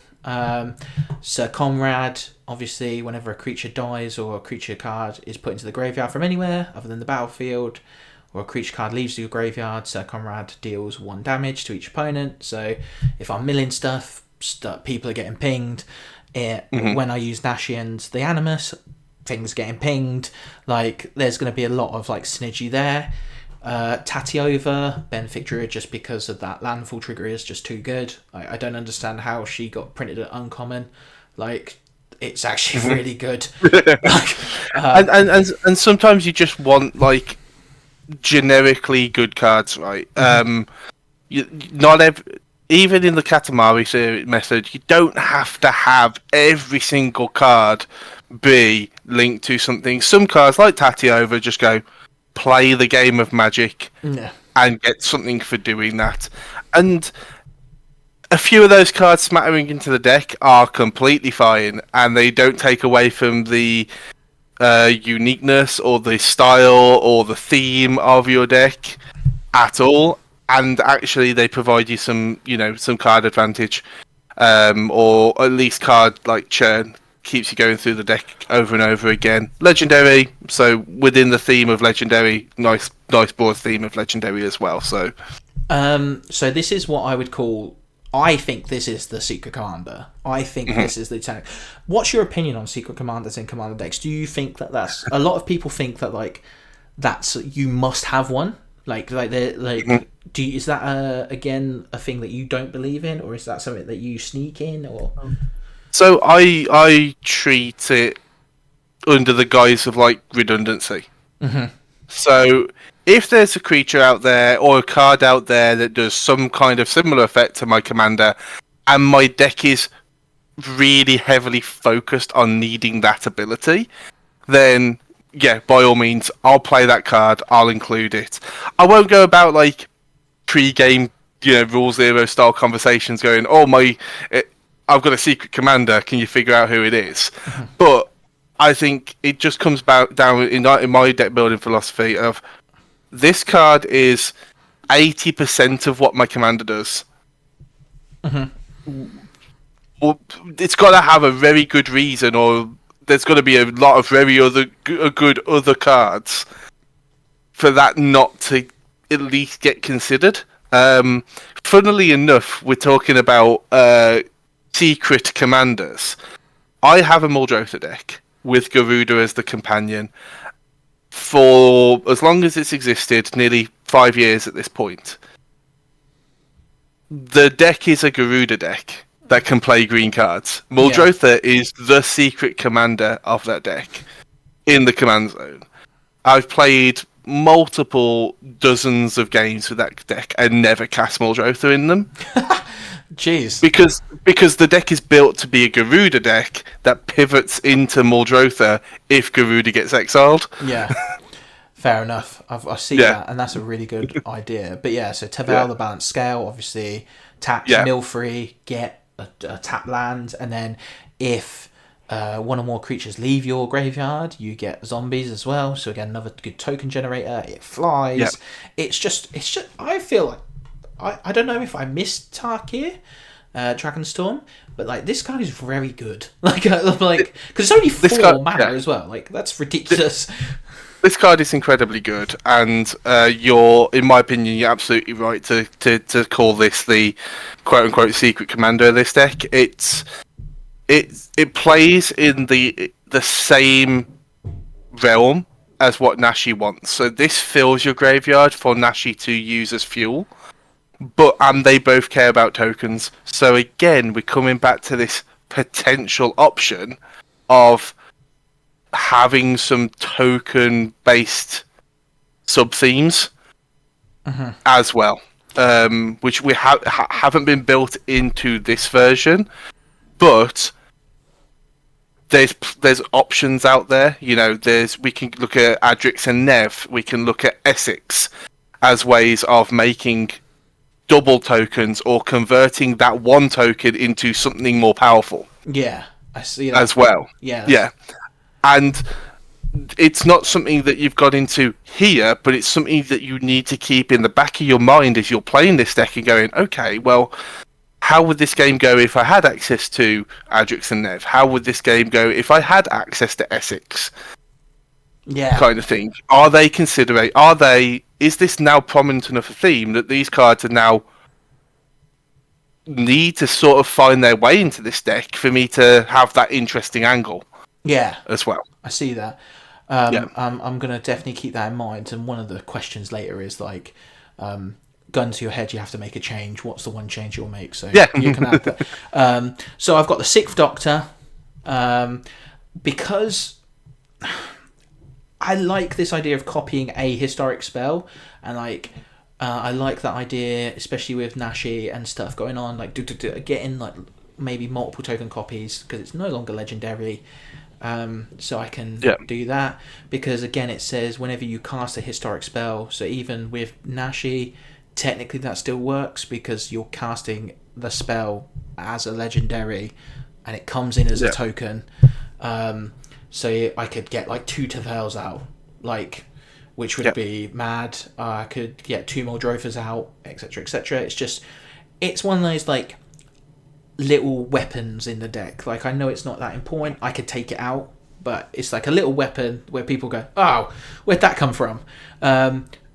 Sir Conrad, obviously, whenever a creature dies or a creature card is put into the graveyard from anywhere other than the battlefield, or a creature card leaves your graveyard, Sir Conrad deals 1 damage to each opponent. So if I'm milling stuff, people are getting pinged. When I use Nashi and the Animus, things getting pinged. Like, there's going to be a lot of like synergy there. Tatiova, Benefic Druid, just because of that landfall trigger is just too good. I don't understand how she got printed at uncommon. Like, it's actually really good.
and sometimes you just want like generically good cards, right? Even in the Katamari series method, you don't have to have every single card be linked to something. Some cards like Tatiova just go play the game of Magic and get something for doing that. And a few of those cards smattering into the deck are completely fine, and they don't take away from the uniqueness or the style or the theme of your deck at all. And actually, they provide you some card advantage, or at least card like churn. Keeps you going through the deck over and over again. Legendary, so within the theme of Legendary, nice broad theme of Legendary as well. So
this is what I would call. I think this is the Secret Commander. I think this is the Lieutenant. What's your opinion on Secret Commanders in Commander decks? Do you think that's a lot of people think that that's you must have one? Is that again a thing that you don't believe in, or is that something that you sneak in, or?
So I treat it under the guise of like redundancy. So if there's a creature out there or a card out there that does some kind of similar effect to my commander, and my deck is really heavily focused on needing that ability, then yeah, by all means, I'll play that card. I'll include it. I won't go about like pre-game, Rule Zero style conversations going, I've got a secret commander. Can you figure out who it is? But I think it just comes down in my deck building philosophy of this card is 80% of what my commander does. Well, it's got to have a very good reason, or there's got to be a lot of very good other cards for that not to at least get considered. Funnily enough, we're talking about secret commanders. I have a Muldrotha deck with Garuda as the companion for as long as it's existed, nearly 5 years at this point. The deck is a Garuda deck that can play green cards. Muldrotha is the secret commander of that deck in the command zone. I've played multiple dozens of games with that deck and never cast Muldrotha in them.
Jeez.
Because the deck is built to be a Garuda deck that pivots into Muldrotha if Garuda gets exiled.
Yeah. Fair enough. I see that, and that's a really good idea. But yeah, so Tavel, the balanced scale, obviously taps, mill free, get a tap land, and then if one or more creatures leave your graveyard, you get zombies as well. So again, another good token generator. It flies. Yep. It's just. I feel like I don't know if I missed Tarkir, Dragonstorm, but like this card is very good. Because it's only 4 mana as well. Like that's ridiculous.
This card is incredibly good, and in my opinion, you're absolutely right to call this the quote unquote secret commander of this deck. It plays in the same realm as what Nashi wants. So this fills your graveyard for Nashi to use as fuel. And they both care about tokens. So again, we're coming back to this potential option of having some token-based sub-themes as well, which we haven't been built into this version. But there's options out there. You know, we can look at Adrix and Nev. We can look at Essex as ways of making double tokens or converting that one token into something more powerful.
Yeah, I see that
as well.
Yeah.
And it's not something that you've got into here, but it's something that you need to keep in the back of your mind as you're playing this deck and going, okay, well, how would this game go if I had access to Adrix and Nev? How would this game go if I had access to Essex?
Yeah.
Kind of thing. Is this now prominent enough a theme that these cards are now need to sort of find their way into this deck for me to have that interesting angle?
Yeah.
As well.
I see that. I'm going to definitely keep that in mind. And one of the questions later is like, gun to your head, you have to make a change. What's the one change you'll make? So
yeah.
You can add that. So I've got the Sixth Doctor, because I like this idea of copying a historic spell, and like I like that idea, especially with Nashi and stuff going on, like getting like maybe multiple token copies because it's no longer legendary. So I can do that, because again it says whenever you cast a historic spell, so even with Nashi technically that still works because you're casting the spell as a legendary and it comes in as a token. So I could get like 2 Tavels out, like, which would be mad. I could get 2 more Drophers out, etc, etc. It's one of those like little weapons in the deck. Like, I know it's not that important, I could take it out, but it's like a little weapon where people go, oh, where'd that come from?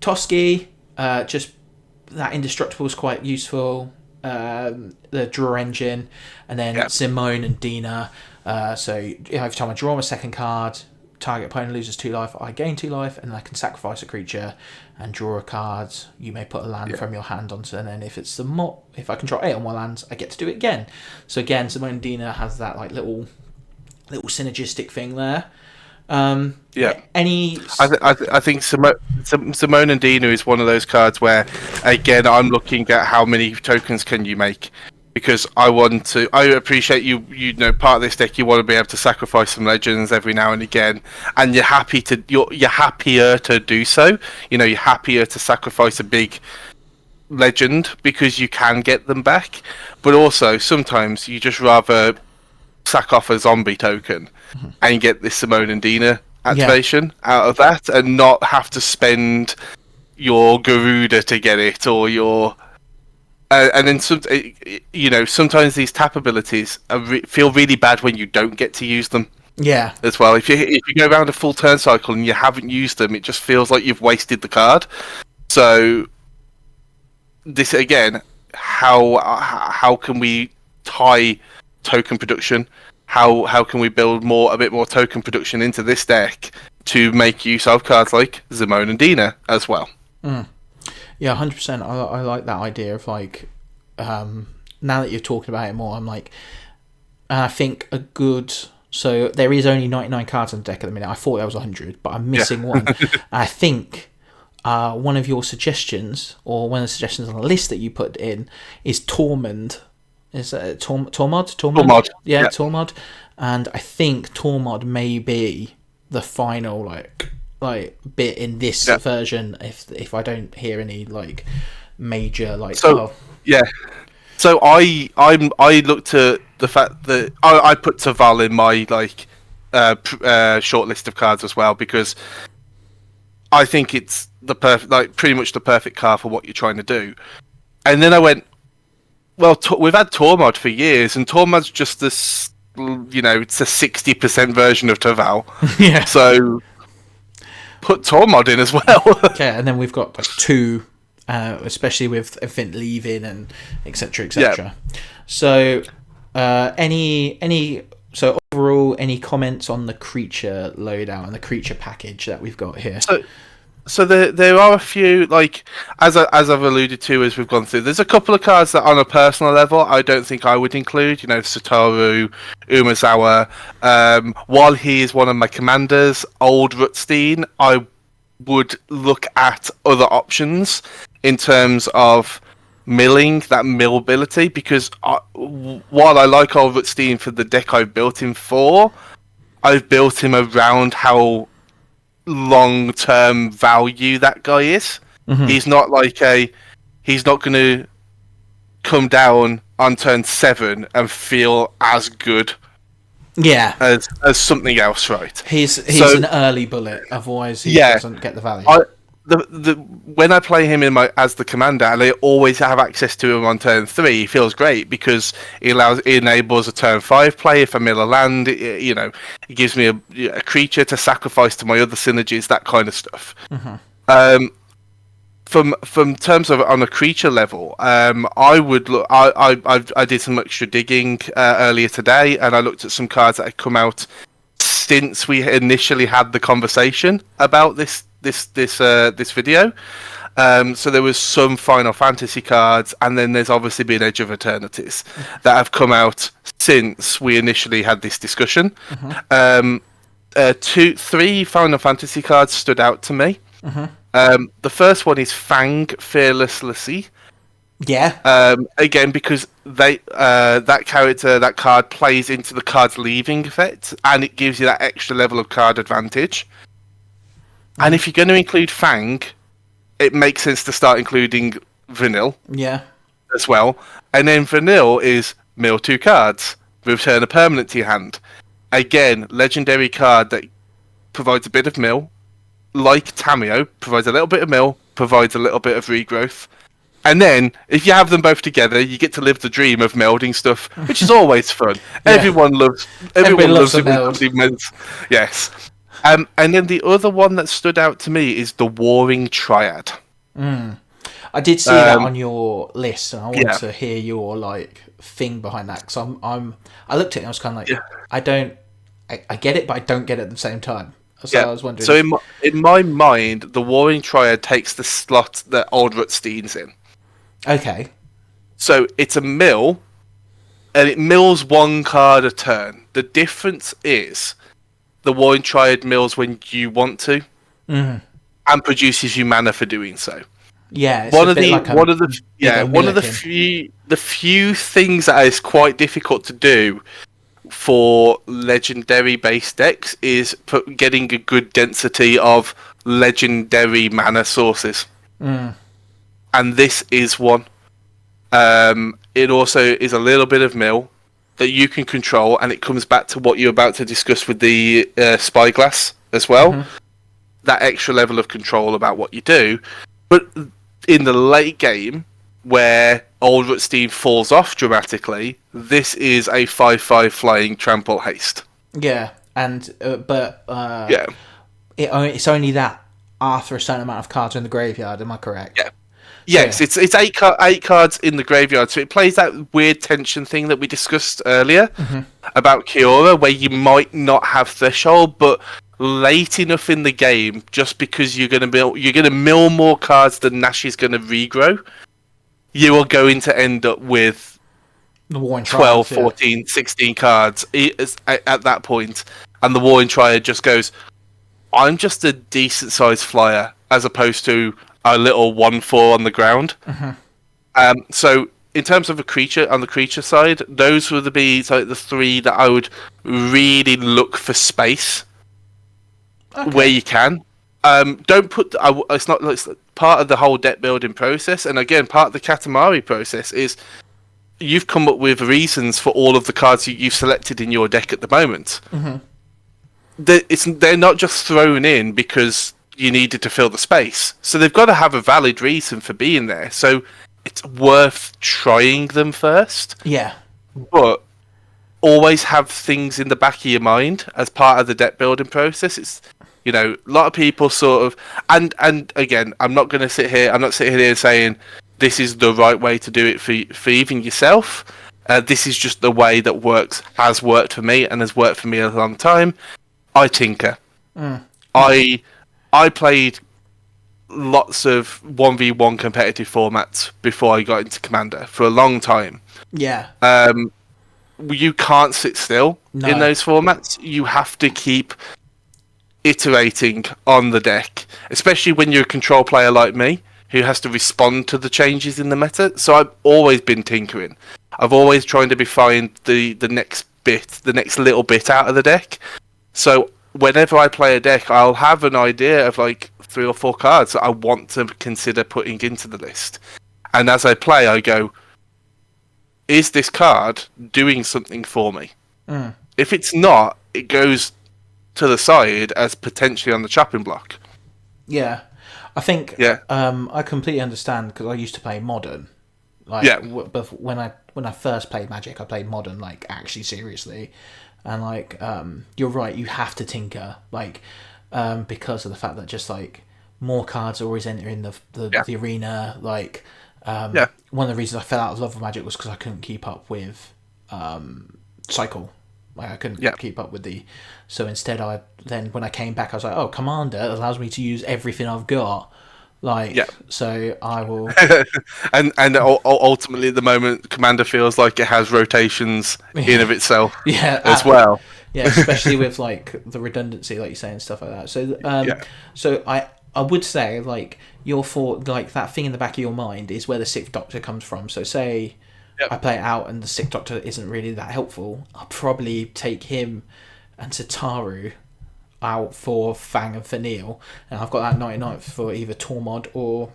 Toski, just that indestructible is quite useful. The draw engine, and then Simone and Dina. So every time I draw a second card, target opponent loses 2 life, I gain 2 life, and I can sacrifice a creature and draw a card. You may put a land from your hand onto, and then if it's if I can draw 8 on my lands, I get to do it again. So again, Simone and Dina has that like little synergistic thing there.
I think Simone and Dina is one of those cards where, again, I'm looking at how many tokens can you make, because I appreciate you know, part of this deck you want to be able to sacrifice some legends every now and again, and you're happier to do so. You know, you're happier to sacrifice a big legend because you can get them back, but also sometimes you just rather sack off a zombie token and get this Simone and Dina activation out of that, and not have to spend your Garuda to get it, or your and then sometimes these tap abilities feel really bad when you don't get to use them.
Yeah.
As well, if you go around a full turn cycle and you haven't used them, it just feels like you've wasted the card. So this again, how can we tie token production? How can we build a bit more token production into this deck to make use of cards like Simone and Dina as well?
Yeah, 100%. I like that idea of like, now that you're talking about it more, I'm like, I think so there is only 99 cards in the deck at the minute. I thought there was 100, but I'm missing one. I think one of your suggestions, or one of the suggestions on the list that you put in, is Tormund. Is it Tormod?
Tormod.
Yeah, Tormod. And I think Tormod may be the final like bit in this version, if I don't hear any like major like. So
I looked at the fact that I put Taval in my like short list of cards as well, because I think it's pretty much the perfect card for what you're trying to do. And then I went, well, we've had Tormod for years, and Tormod's just this, it's a 60% version of Taval.
Yeah.
So put Tormod in as well.
Yeah, and then we've got like 2, especially with Event leaving and etc. etc. So, so overall, any comments on the creature loadout and the creature package that we've got here?
So there are a few, like, as I've alluded to as we've gone through, there's a couple of cards that on a personal level I don't think I would include. Satoru, Umezawa. While he is one of my commanders, Old Rutstein, I would look at other options in terms of milling, that mill ability, because while I like Old Rutstein for the deck I built him for, I've built him around how long-term value that guy is.
Mm-hmm.
He's not he's not going to come down on turn 7 and feel as good as something else, right?
He's an early bullet, otherwise he doesn't get the value.
When I play him as the commander, and I always have access to him on turn 3, he feels great because it enables a turn 5 play. If I mill a land, it gives me a creature to sacrifice to my other synergies, that kind of stuff.
Mm-hmm.
From terms of on a creature level, I would look. I did some extra digging earlier today, and I looked at some cards that had come out since we initially had the conversation about this video. So there was some Final Fantasy cards, and then there's obviously been Edge of Eternities that have come out since we initially had this discussion. Mm-hmm. 3 Final Fantasy cards stood out to me.
Mm-hmm.
The first one is Fang Fearlessly.
Yeah.
Again, because that card plays into the card's leaving effect, and it gives you that extra level of card advantage. And if you're going to include Fang, it makes sense to start including Vanille.
Yeah.
As well. And then Vanille is mill 2 cards, return a permanent to your hand. Again, legendary card that provides a bit of mill. Like Tameo, provides a little bit of mill, provides a little bit of regrowth. And then, if you have them both together, you get to live the dream of melding stuff, which is always fun.
Yeah.
Everyone loves it.
Meld.
Yes. And then the other one that stood out to me is the Warring Triad.
I did see that on your list, and I wanted to hear your thing behind that, because I looked at it and I was kind of like, I get it, but I don't get it at the same time. So I was wondering.
So in my mind, the Warring Triad takes the slot that Old Rutstein's in.
Okay.
So it's a mill, and it mills 1 card a turn. The difference is the Warring Triad mills when you want to, and produces you mana for doing so.
Yeah,
one of the few things that is quite difficult to do for legendary based decks is getting a good density of legendary mana sources. And this is one. It also is a little bit of mill that you can control, and it comes back to what you're about to discuss with the Spyglass as well. That extra level of control about what you do. But in the late game, where Old Rutstein falls off dramatically, this is a 5/5 flying trample haste.
Yeah, and it's only that after a certain amount of cards in the graveyard. Am I correct?
Yeah. Yes, it's 8 cards in the graveyard, so it plays that weird tension thing that we discussed earlier about Kiora, where you might not have threshold, but late enough in the game, just because you're gonna mill more cards than Nashi's gonna regrow, you are going to end up with 12, 14, 16 cards at that point, and the Warring Triad just goes, I'm just a decent sized flyer as opposed to a little 1/4 on the ground. So in terms of on the creature side, those would be the 3 that I would really look for space where you can. Don't put. It's not part of the whole deck building process, and again, part of the Katamari process is you've come up with reasons for all of the cards you've selected in your deck at the moment. They're not just thrown in because you needed to fill the space, so they've got to have a valid reason for being there. So it's worth trying them first.
Yeah,
but always have things in the back of your mind as part of the deck building process. It's a lot of people sort of, and again, I'm not sitting here saying this is the right way to do it for even yourself. This is just the way that has worked for me, and has worked for me a long time. I tinker. I played lots of 1v1 competitive formats before I got into Commander for a long time.
Yeah.
You can't sit still in those formats. You have to keep iterating on the deck, especially when you're a control player like me, who has to respond to the changes in the meta. So I've always been tinkering. I've always tried to find the next little bit out of the deck. So whenever I play a deck, I'll have an idea of like 3 or 4 cards that I want to consider putting into the list. And as I play, I go, is this card doing something for me? If it's not, it goes to the side as potentially on the chopping block.
Yeah, I think.
Yeah.
I completely understand because I used to play Modern. Like,
Yeah.
When I first played Magic, I played Modern like actually seriously, and like you're right, you have to tinker like because of the fact that just like more cards always entering the arena. Like one of the reasons I fell out of love with Magic was because I couldn't keep up with Cycle. Like I couldn't keep up with the. So instead, when I came back, I was like, oh, Commander allows me to use everything I've got. Like, so I will.
and ultimately, at the moment, Commander feels like it has rotations in of itself. As well.
Yeah, especially with like the redundancy, like you say, and stuff like that. So, so I would say like your thought, like that thing in the back of your mind is where the Sixth Doctor comes from. So say I play it out and the Sixth Doctor isn't really that helpful. I'll probably take him and Tataru out for Fang and Fenil, and I've got that 99th for either Tormod or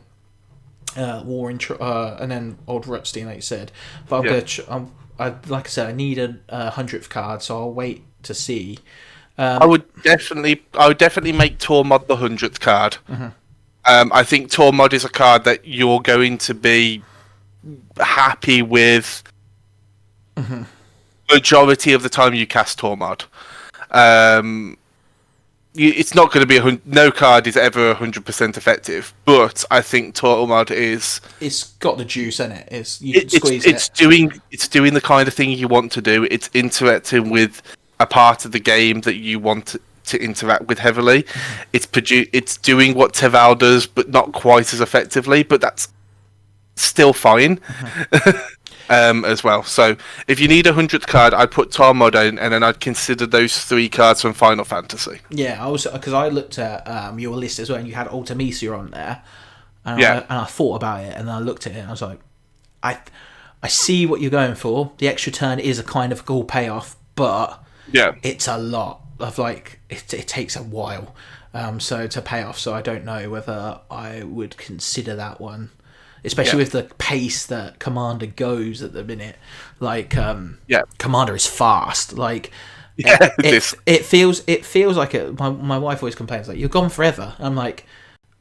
War and then Old Rutstein, like you said. But like I said, I need a 100th card, so I'll wait to see.
I would definitely make Tormod the 100th card. I think Tormod is a card that you're going to be happy with majority of the time you cast Tormod. It's not going to be no card is ever 100% effective, but I think Tormod is.
It's got the juice in it. It's
doing the kind of thing you want to do. It's interacting with a part of the game that you want to interact with heavily. It's doing what Teval does, but not quite as effectively. But that's still fine. As well. So if you need a 100th card, I'd put Tormod in, and then I'd consider those 3 cards from Final Fantasy.
Yeah, because I looked at your list as well, and you had Ultimisia on there, and I thought about it, and I looked at it, and I was like, I see what you're going for. The extra turn is a kind of cool payoff, but it's a lot of like it takes a while, so to pay off. So I don't know whether I would consider that one. Especially with the pace that Commander goes at the minute, like Commander is fast. Like it feels like it. My wife always complains like you're gone forever. I'm like,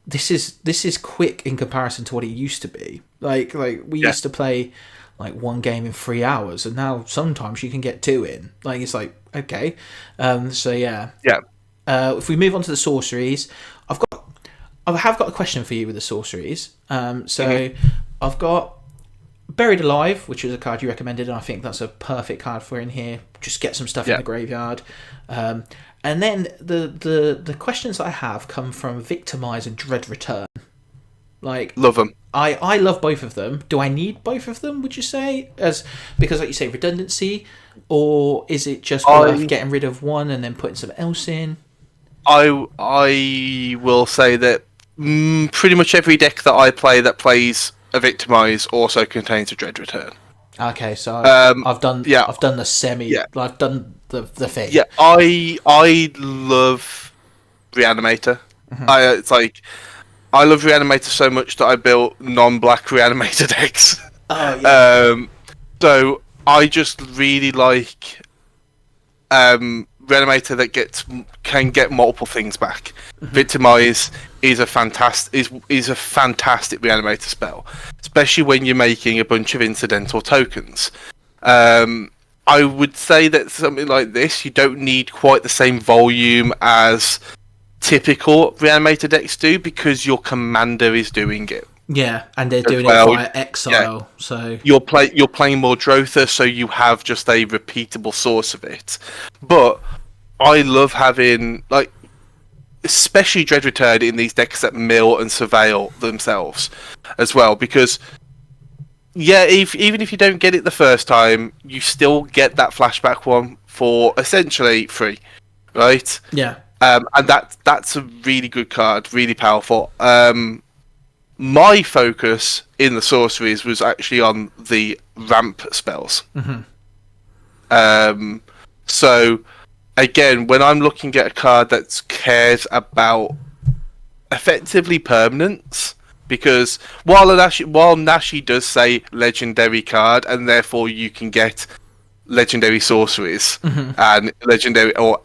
this is quick in comparison to what it used to be. Like we used to play like 1 game in 3 hours, and now sometimes you can get 2 in. Like it's like okay, if we move on to the sorceries, I have got a question for you with the sorceries. I've got Buried Alive, which is a card you recommended, and I think that's a perfect card for in here. Just get some stuff in the graveyard. And then the questions I have come from Victimize and Dread Return. Like
love them.
I love both of them. Do I need both of them? Would you say because like you say redundancy, or is it just worth getting rid of one and then putting something else in?
I will say that. Pretty much every deck that I play that plays a Victimize also contains a Dread Return.
Okay, so I've done the semi. Yeah. I've done the thing.
Yeah, I love Reanimator. I love Reanimator so much that I built non-black Reanimator decks.
Oh yeah.
So I just really like Reanimator that can get multiple things back. Victimize is a fantastic Reanimator spell, especially when you're making a bunch of incidental tokens. I would say that something like this, you don't need quite the same volume as typical Reanimator decks do because your commander is doing it.
Yeah, and they're doing it via exile. Yeah. So
you're playing more Drotha, so you have just a repeatable source of it. But I love having especially Dread Return in these decks that mill and surveil themselves as well, because even if you don't get it the first time, you still get that flashback one for essentially free, right?
Yeah.
And that's a really good card, really powerful. My focus in the sorceries was actually on the ramp spells.
Mm-hmm.
So again, when I'm looking at a card that cares about effectively permanence, because while Nashi does say legendary card, and therefore you can get legendary sorceries and legendary or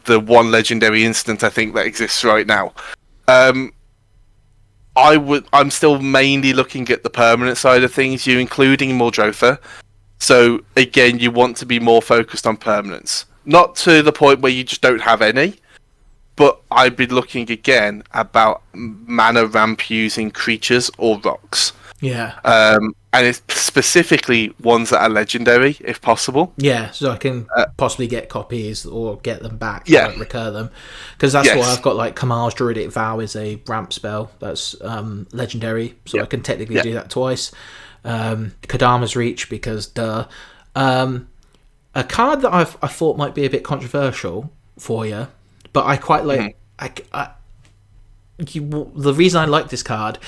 the one legendary instant I think that exists right now. I'm still mainly looking at the permanent side of things, you including Muldrotha. So again, you want to be more focused on permanence. Not to the point where you just don't have any, but I'd be looking again about mana ramp using creatures or rocks.
Yeah.
And it's specifically ones that are legendary, if possible.
Yeah, so I can possibly get copies or get them back,
Yeah.
like recur them. Because that's
Yes.
why I've got, like, Kamar's Druidic Vow is a ramp spell that's legendary, so I can technically do that twice. Kadama's Reach, because duh. A card that I thought might be a bit controversial for you, but I quite like... the reason I like this card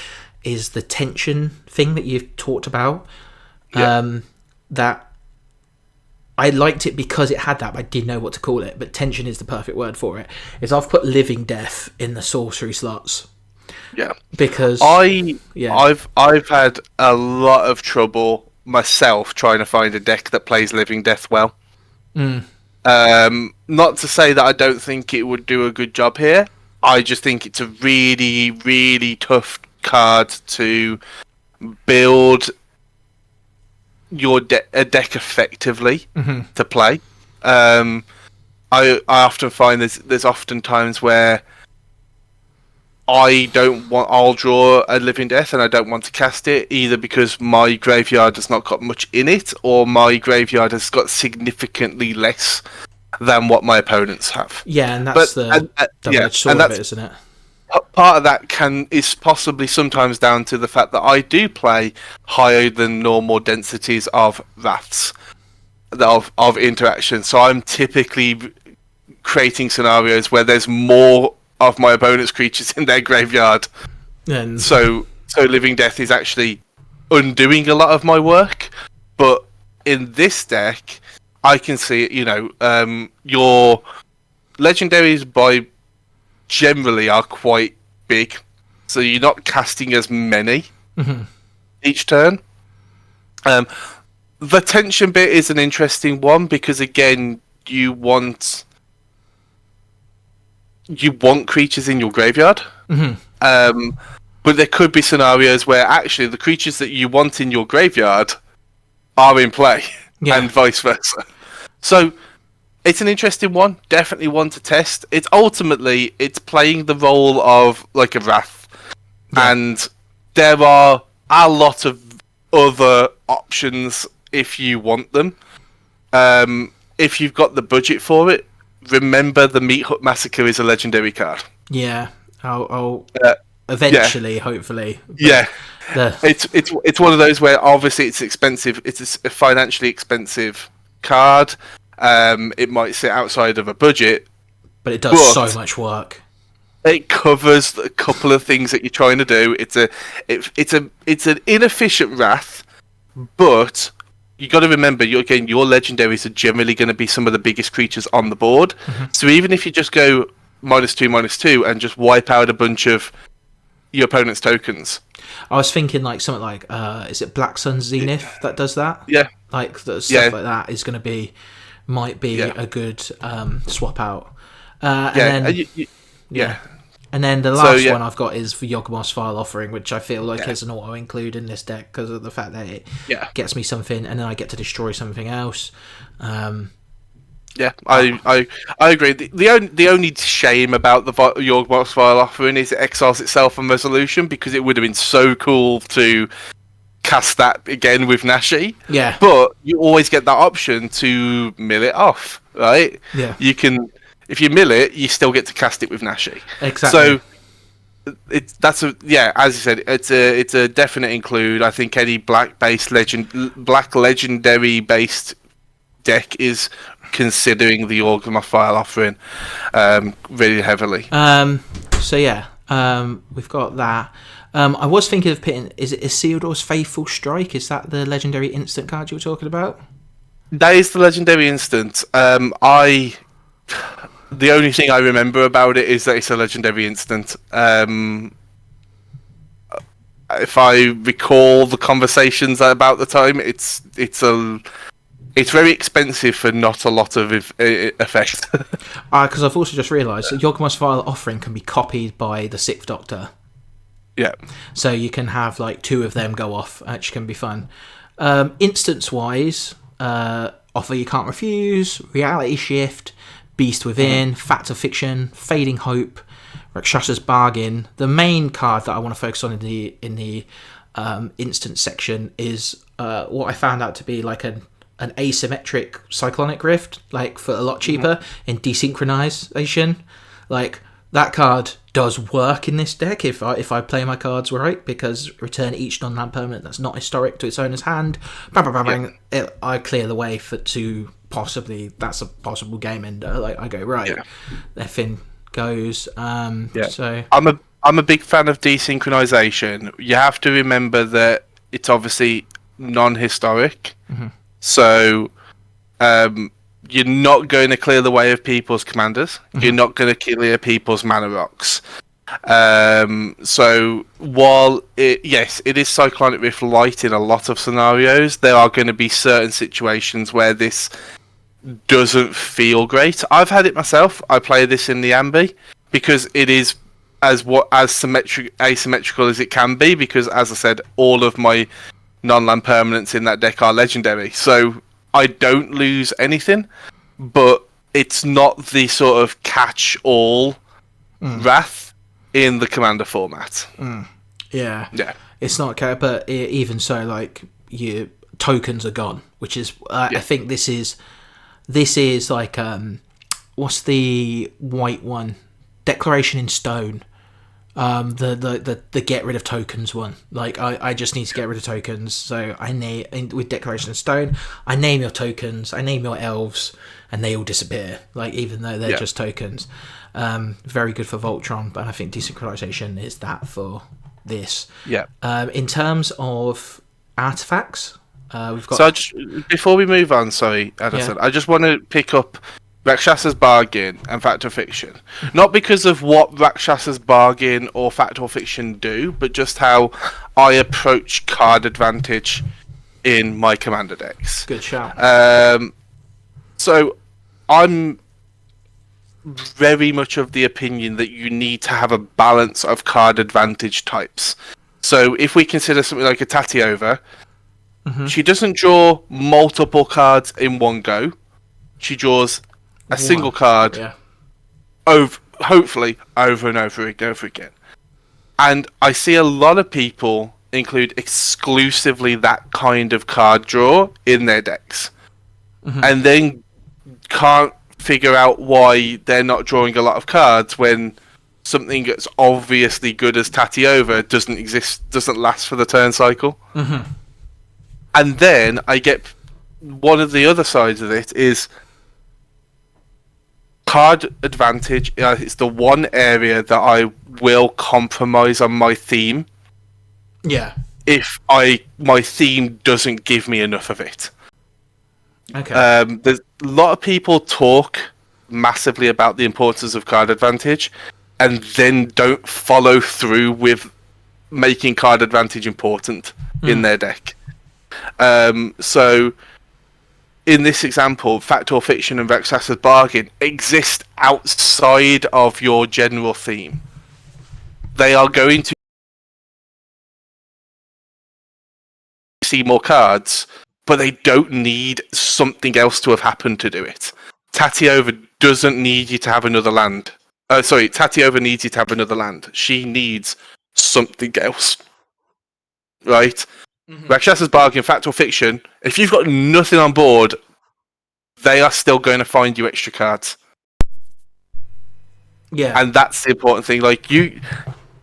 is the tension thing that you've talked about. That I liked it because it had that, but I didn't know what to call it. But tension is the perfect word for it. Is I've put Living Death in the sorcery slots.
Yeah,
because
I've had a lot of trouble myself trying to find a deck that plays Living Death well. Not to say that I don't think it would do a good job here. I just think it's a really, really tough card to build your a deck effectively to play. I often find there's often times where I'll draw a Living Death and I don't want to cast it, either because my graveyard has not got much in it, or my graveyard has got significantly less than what my opponents have.
Yeah, and that's the double-edged sword of it, isn't it?
Part of that is possibly sometimes down to the fact that I do play higher than normal densities of wraths, of interaction. So I'm typically creating scenarios where there's more of my opponent's creatures in their graveyard.
And
so Living Death is actually undoing a lot of my work. But in this deck, I can see, your legendaries generally are quite big, so you're not casting as many each turn. The tension bit is an interesting one, because again, you want creatures in your graveyard. But there could be scenarios where actually the creatures that you want in your graveyard are in play, and vice versa. So it's an interesting one, definitely one to test. It's playing the role of like a Wrath, and there are a lot of other options if you want them. If you've got the budget for it, remember the Meat Hut Massacre is a legendary card.
Yeah, I'll eventually, hopefully.
It's one of those where obviously it's expensive. It's a financially expensive card. It might sit outside of a budget,
but it does so much work.
It covers a couple of things that you're trying to do. It's an inefficient Wrath, but you got to remember, your legendaries are generally going to be some of the biggest creatures on the board. So even if you just go -2/-2 and just wipe out a bunch of your opponent's tokens.
I was thinking like something like, is it Black Sun Zenith that does that?
Yeah.
Like the stuff like that is going to might be a good swap out. And then the last one I've got is for Yawgmoth's File Offering, which I feel like is an auto include in this deck because of the fact that it gets me something and then I get to destroy something else.
I agree. The only shame about the Yawgmoth's File Offering is it exiles itself from Resolution, because it would have been so cool to cast that again with Nashi.
Yeah.
But you always get that option to mill it off, right?
Yeah.
You can, if you mill it, you still get to cast it with Nashi.
Exactly.
So as you said, it's a definite include. I think any black legendary based deck is considering the Yawgmoth File Offering really heavily.
We've got that. I was thinking of pitting. Is it Isildur's Faithful Strike? Is that the legendary instant card you were talking about?
That is the legendary instant. I the only thing I remember about it is that it's a legendary instant. If I recall the conversations about the time, it's very expensive for not a lot of effect.
Because I've also just realised that Yogmoth's Violet Offering can be copied by the Sixth Doctor.
Yeah.
So you can have like 2 of them go off, which can be fun. Instance-wise, Offer You Can't Refuse, Reality Shift, Beast Within, Fact or Fiction, Fading Hope, Rakshas's Bargain. The main card that I want to focus on in the instance section is what I found out to be like an asymmetric Cyclonic Rift, like for a lot cheaper in Desynchronization. Like that card does work in this deck if I play my cards right, because return each non-land permanent that's not historic to its owner's hand. Bang, bang, bang, bang. I clear the way to possibly, that's a possible game ender. Like I go right, Effin goes. So
I'm a big fan of desynchronization. You have to remember that it's obviously non-historic, so you're not going to clear the way of people's commanders. You're not going to clear people's mana rocks. So while it is Cyclonic Rift light in a lot of scenarios, there are going to be certain situations where this doesn't feel great. I've had it myself. I play this in the Ambi because it is asymmetrical as it can be, because as I said, all of my non-land permanents in that deck are legendary. So I don't lose anything, but it's not the sort of catch-all wrath in the commander format.
Yeah. It's not, but even so, like your tokens are gone, which is I think this is like what's the white one? Declaration in Stone. The get rid of tokens one. Like I just need to get rid of tokens, so I name with Declaration in Stone, I name your tokens, I name your elves, and they all disappear, like even though they're just tokens. Very good for Voltron, but I think desynchronization is that for this. In terms of artifacts, we've got
before we move on, sorry Addison, I just want to pick up Rakshas's Bargain and Fact or Fiction. Not because of what Rakshas's Bargain or Fact or Fiction do, but just how I approach card advantage in my commander decks.
Good shout.
So I'm very much of the opinion that you need to have a balance of card advantage types. So if we consider something like a Tatiova, she doesn't draw multiple cards in one go. She draws a single card hopefully over and over again. And I see a lot of people include exclusively that kind of card draw in their decks. And then can't figure out why they're not drawing a lot of cards when something that's obviously good as Tatiova doesn't last for the turn cycle. And then I get one of the other sides of it is card advantage. It's the one area that I will compromise on my theme. If my theme doesn't give me enough of it. There's a lot of people talk massively about the importance of card advantage and then don't follow through with making card advantage important in their deck. So in this example, Fact or Fiction and Rakshas's Bargain exist outside of your general theme. They are going to see more cards, but they don't need something else to have happened to do it. Tatiova doesn't need you to have another land. Tatiova needs you to have another land. She needs something else. Right? Rakshas's Bargain, Fact or Fiction, if you've got nothing on board, they are still going to find you extra cards. And that's the important thing. Like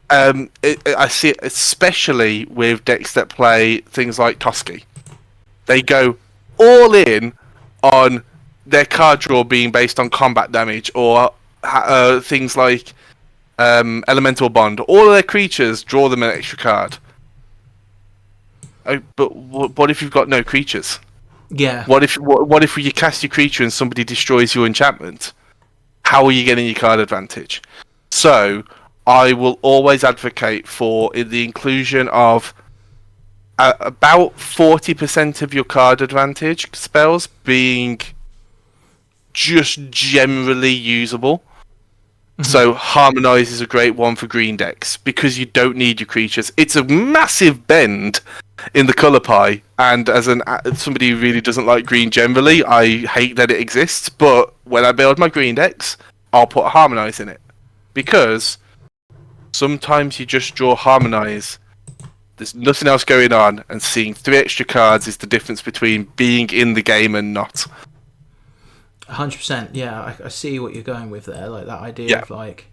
I see it especially with decks that play things like Toski. They go all in on their card draw being based on combat damage, or things like Elemental Bond. All of their creatures draw them an extra card. But what if you've got no creatures? What if you cast your creature and somebody destroys your enchantment? how are you getting your card advantage? So I will always advocate for the inclusion of about 40% of your card advantage spells being just generally usable. So Harmonize is a great one for green decks because you don't need your creatures. It's a massive bend in the colour pie, and as somebody who really doesn't like green generally, I hate that it exists. But when I build my green decks, I'll put Harmonize in it because sometimes you just draw Harmonize. There's nothing else going on, and seeing 3 extra cards is the difference between being in the game and not.
100%. Yeah, I see what you're going with there. Like that idea of like,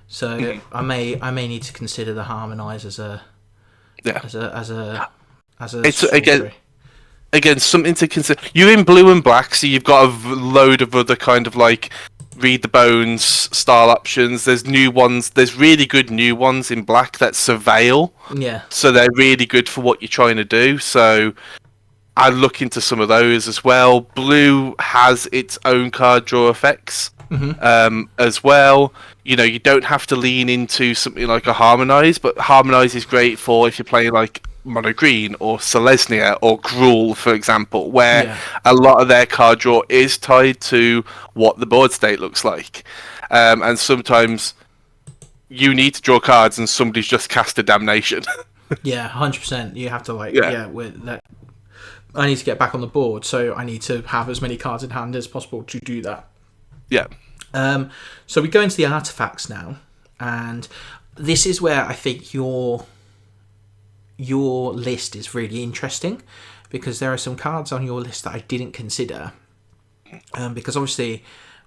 so I may need to consider the Harmonize as a
It's again something to consider. You're in blue and black, so you've got a load of other kind of like read the bones style options. There's new ones. There's really good new ones in black that surveil.
Yeah.
So they're really good for what you're trying to do. So I look into some of those as well. Blue has its own card draw effects as well. You know, you don't have to lean into something like a Harmonize, but Harmonize is great for if you're playing like Mono Green or Selesnya or Gruul, for example, where a lot of their card draw is tied to what the board state looks like. And sometimes you need to draw cards and somebody's just cast a Damnation.
Yeah, 100%. You have to like, I need to get back on the board, so I need to have as many cards in hand as possible to do that.
Yeah.
So we go into the artifacts now, and this is where I think your list is really interesting, because there are some cards on your list that I didn't consider. Because obviously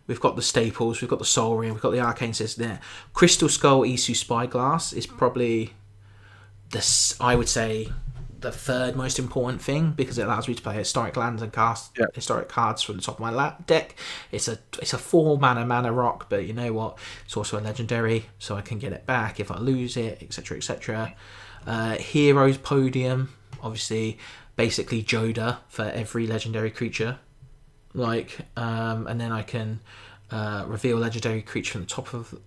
we've got the staples, we've got the Soul Ring, we've got the Arcane System there. Crystal Skull Isu Spyglass is probably I would say the third most important thing, because it allows me to play historic lands and cast historic cards from the top of my deck. It's a 4 mana rock, but you know what? It's also a legendary, so I can get it back if I lose it, etc., etc. Heroes Podium, obviously, basically Joda for every legendary creature. Like, and then I can reveal legendary creature from the top of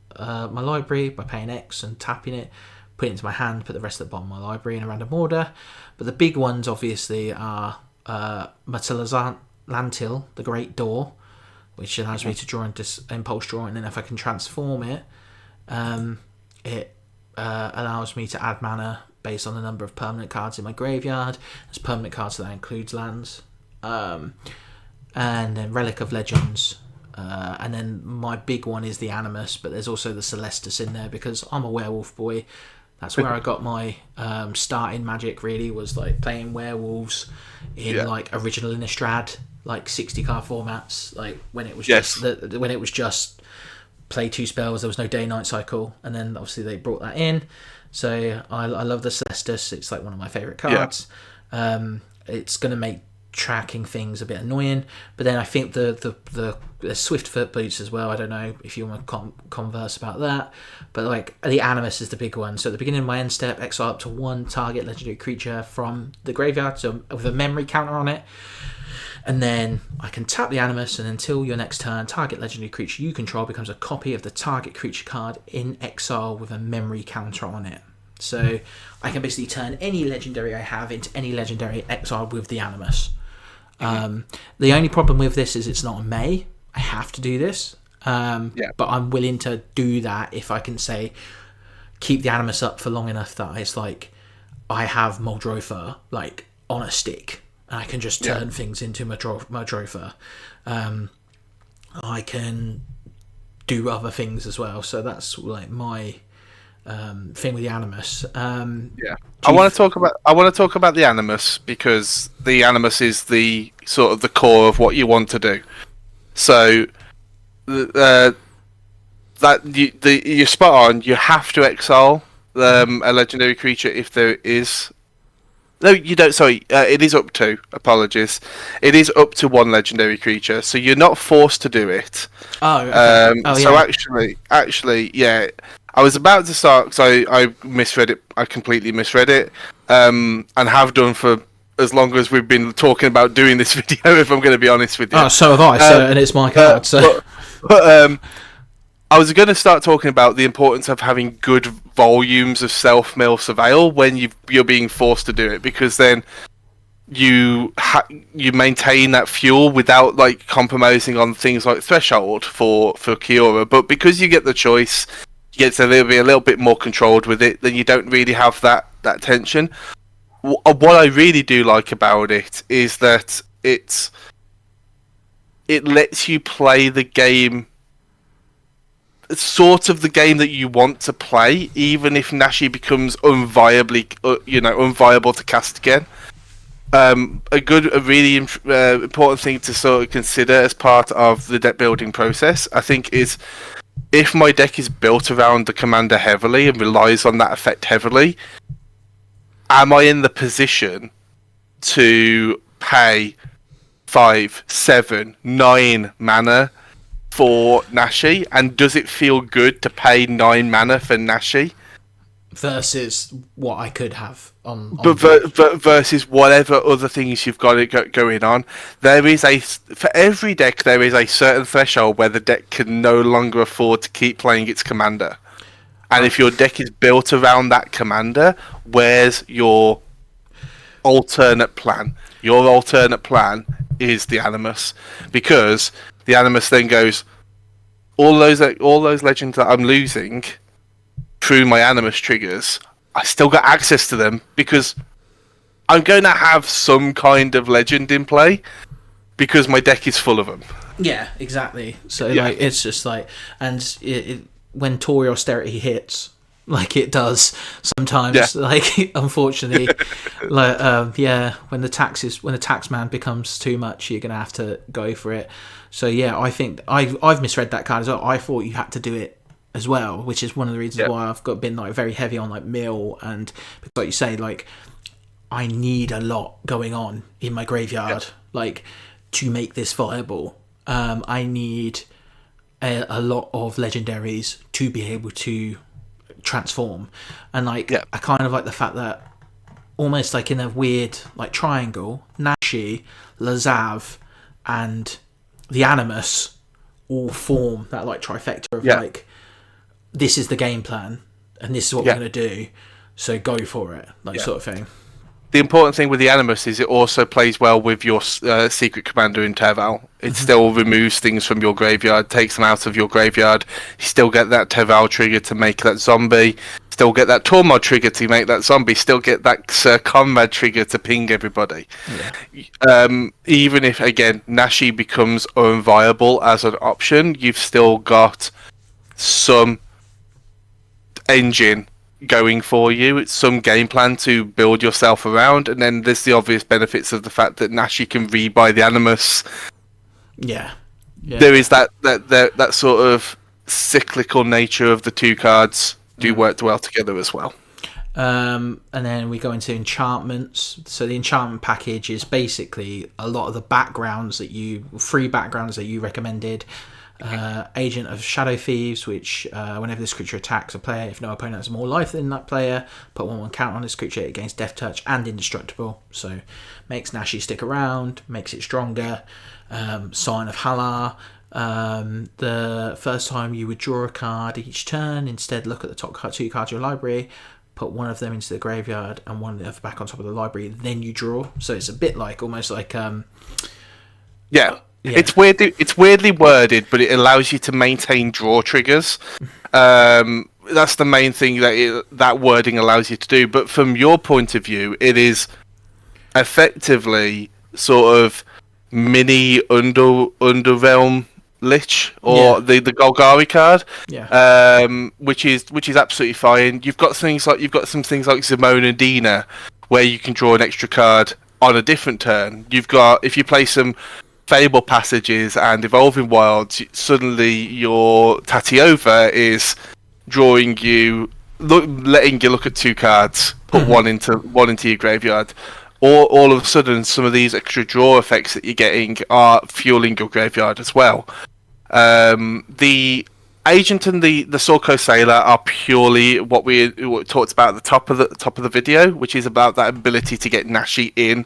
my library by paying X and tapping it, put it into my hand, put the rest at the bottom of my library in a random order. But the big ones, obviously, are Lantil, the Great Door, which allows me to draw into Impulse Draw, and then if I can transform it, it allows me to add mana based on the number of permanent cards in my graveyard. There's permanent cards, so that includes lands. And then Relic of Legends. And then my big one is the Animus, but there's also the Celestus in there, because I'm a werewolf boy. That's where I got my start in Magic, really, was like playing werewolves in like original Innistrad, like 60 card formats, like when it was just play 2 spells, there was no day-night cycle, and then obviously they brought that in. So I love the Celestus. It's like one of my favourite cards. It's going to make tracking things a bit annoying, but then I think the Swift Foot Boots as well. I don't know if you want to converse about that, but like the Animus is the big one. So at the beginning of my end step, exile up to 1 target legendary creature from the graveyard, so with a memory counter on it, and then I can tap the Animus, and until your next turn, target legendary creature you control becomes a copy of the target creature card in exile with a memory counter on it. So I can basically turn any legendary I have into any legendary exiled with the Animus. The only problem with this is it's not a May. I have to do this, but I'm willing to do that if I can say keep the Animus up for long enough that it's like I have Muldrotha like on a stick, and I can just turn things into Muldrotha. I can do other things as well, so that's like my thing with the Animus.
I want to talk about the Animus, because the Animus is the sort of the core of what you want to do. So you're spot on. You have to exile a legendary creature if there is. No, you don't. Sorry, it is up to. Apologies. It is up to 1 legendary creature, so you're not forced to do it.
Oh. Okay.
So actually, yeah. I was about to start, so I misread it. I completely misread it, and have done for as long as we've been talking about doing this video. If I'm going to be honest with you.
Oh, so have I. And it's my card.
I was going to start talking about the importance of having good volumes of self-mill surveil when you're being forced to do it, because then you maintain that fuel without like compromising on things like threshold for Kiora. But because you get the choice, you get to be a little bit more controlled with it. Then you don't really have that tension. What I really do like about it is that it lets you play the game, sort of the game that you want to play, even if Nashi becomes unviable to cast again. A really important thing to sort of consider as part of the deck building process, I think, is if my deck is built around the commander heavily and relies on that effect heavily, am I in the position to pay 5, 7, 9 mana for Nashi, and does it feel good to pay 9 mana for Nashi
versus what I could have on
versus whatever other things you've got going on? There is for every deck there is a certain threshold where the deck can no longer afford to keep playing its commander, and if your deck is built around that commander, where's your alternate plan? Your alternate plan is the Animus, because the Animus then goes, all those legends that I'm losing through my Animus triggers, I still got access to them because I'm going to have some kind of legend in play because my deck is full of them.
Yeah, exactly. So like, it's just like, and when Tory austerity hits, like it does sometimes, like unfortunately, like when the tax man becomes too much, you're gonna have to go for it. So yeah, I think I've misread that card as well. I thought you had to do it as well, which is one of the reasons why I've been like very heavy on like mill, and because like you say, like I need a lot going on in my graveyard, like to make this viable. I need a lot of legendaries to be able to transform, and like I kind of like the fact that almost like in a weird like triangle, Nashi, Lazav, and the Animus all form that like trifecta of like, this is the game plan and this is what we're going to do, so go for it, like sort of thing.
The important thing with the Animus is it also plays well with your secret commander in Terval. It still removes things from your graveyard, takes them out of your graveyard. You still get that Terval trigger to make that zombie. Still get that Tormod trigger to make that zombie. Still get that Sir Conrad trigger to ping everybody. Even if, again, Nashi becomes unviable as an option, you've still got some engine going for you. It's some game plan to build yourself around, and then there's the obvious benefits of the fact that Nashi can rebuy the Animus. There is that sort of cyclical nature of the two cards do work well together as well.
And then we go into enchantments. So the enchantment package is basically a lot of the free backgrounds that you recommended. Agent of Shadow Thieves, which whenever this creature attacks a player, if no opponent has more life than that player, put 1/1 count on this creature against Death Touch and indestructible. So makes Nashi stick around, makes it stronger. Sign of Halar. The first time you would draw a card each turn, instead look at the top 2 cards of your library, put one of them into the graveyard and one of the other back on top of the library, then you draw. So it's a bit like almost like
It's weirdly worded, but it allows you to maintain draw triggers. That's the main thing that wording allows you to do. But from your point of view, it is effectively sort of mini Underrealm Lich, or the Golgari card, which is absolutely fine. You've got some things like Zimona Dina, where you can draw an extra card on a different turn. You've got, if you play some Fable Passages and Evolving Wilds, suddenly your Tatiova is drawing you, letting you look at 2 cards, put one into your graveyard. Or all of a sudden, some of these extra draw effects that you're getting are fueling your graveyard as well. The Agent and the Sorko Sailor are purely what we talked about at the top of the video, which is about that ability to get Nashi in.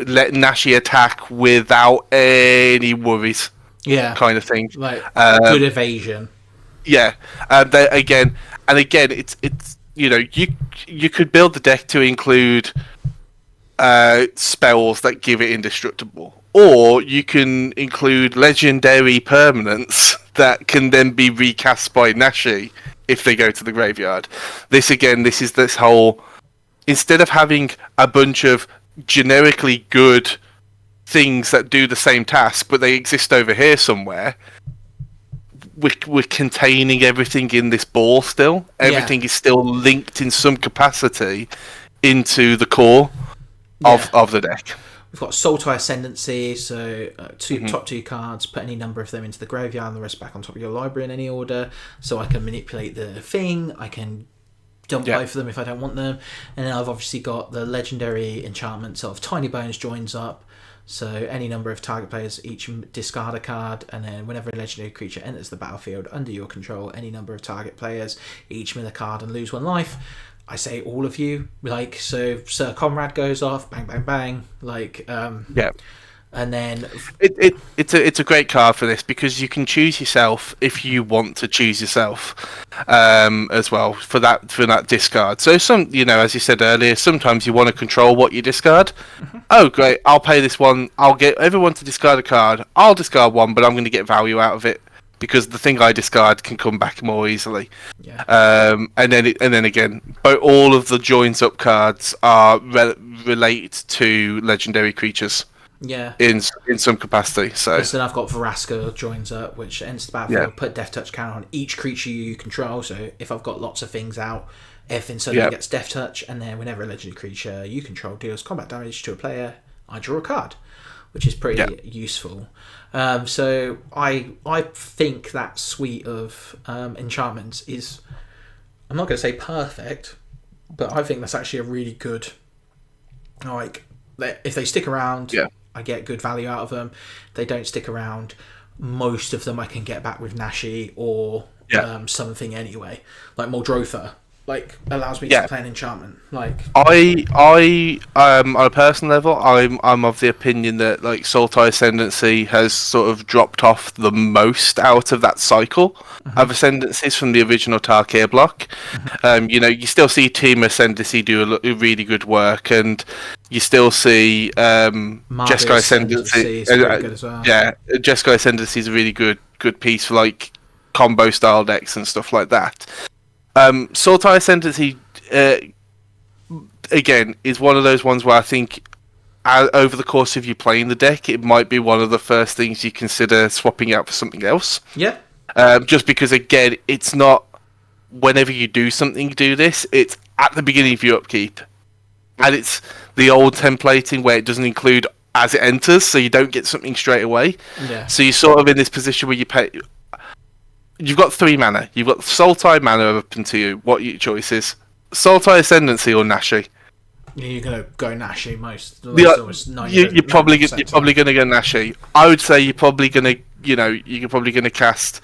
Let Nashi attack without any worries, kind of thing.
Like good evasion.
Yeah, again, it's you could build the deck to include spells that give it indestructible, or you can include legendary permanents that can then be recast by Nashi if they go to the graveyard. This is this whole, instead of having a bunch of generically good things that do the same task but they exist over here somewhere, we're containing everything in this ball still. Everything is still linked in some capacity into the core of the deck.
We've got Sultai Ascendancy, so top two cards, put any number of them into the graveyard and the rest back on top of your library in any order. So I can manipulate the thing, I can dump both of them if I don't want them. And then I've obviously got the legendary enchantments of Tiny Bones joins up. So any number of target players each discard a card, and then whenever a legendary creature enters the battlefield under your control, any number of target players each mill a card and lose 1 life. I say all of you, like, so Sir Conrad goes off, bang bang bang, like and then
it's a great card for this because you can choose yourself if you want to choose yourself as well for that discard. So as you said earlier, sometimes you want to control what you discard. Oh great, I'll pay this one, I'll get everyone to discard a card, I'll discard one, but I'm going to get value out of it because the thing I discard can come back more easily. And then again, but all of the joins up cards are relate to legendary creatures. In some capacity. So
then I've got Vraska joins up, which enters the battlefield, put Death Touch count on each creature you control. So if I've got lots of things out, everything suddenly gets Death Touch, and then whenever a legendary creature you control deals combat damage to a player, I draw a card, which is pretty useful. So I think that suite of enchantments is, I'm not going to say perfect, but I think that's actually a really good, like, if they stick around, I get good value out of them. If they don't stick around, most of them I can get back with Nashi or something anyway. Like Muldrotha, like, allows me to play an enchantment. Like,
I on a personal level, I'm of the opinion that like Sultai Ascendancy has sort of dropped off the most out of that cycle of Ascendancies from the original Tarkir block. You still see Team Ascendancy do a really good work, and you still see Jeskai Ascendancy.
Good as well.
Jeskai Ascendancy is a really good piece for like combo style decks and stuff like that. Sultai Ascendancy again is one of those ones where I think over the course of you playing the deck, it might be one of the first things you consider swapping out for something else. Just because again, it's not whenever you do something, do this. It's at the beginning of your upkeep, and it's the old templating where it doesn't include as it enters, so you don't get something straight away. So you're sort of in this position where you pay. You've got 3 mana. You've got Sultai mana up into you. What are your choices? Sultai Ascendancy or Nashi?
You're gonna go Nashi most.
You're probably gonna go Nashi. I would say you're probably gonna cast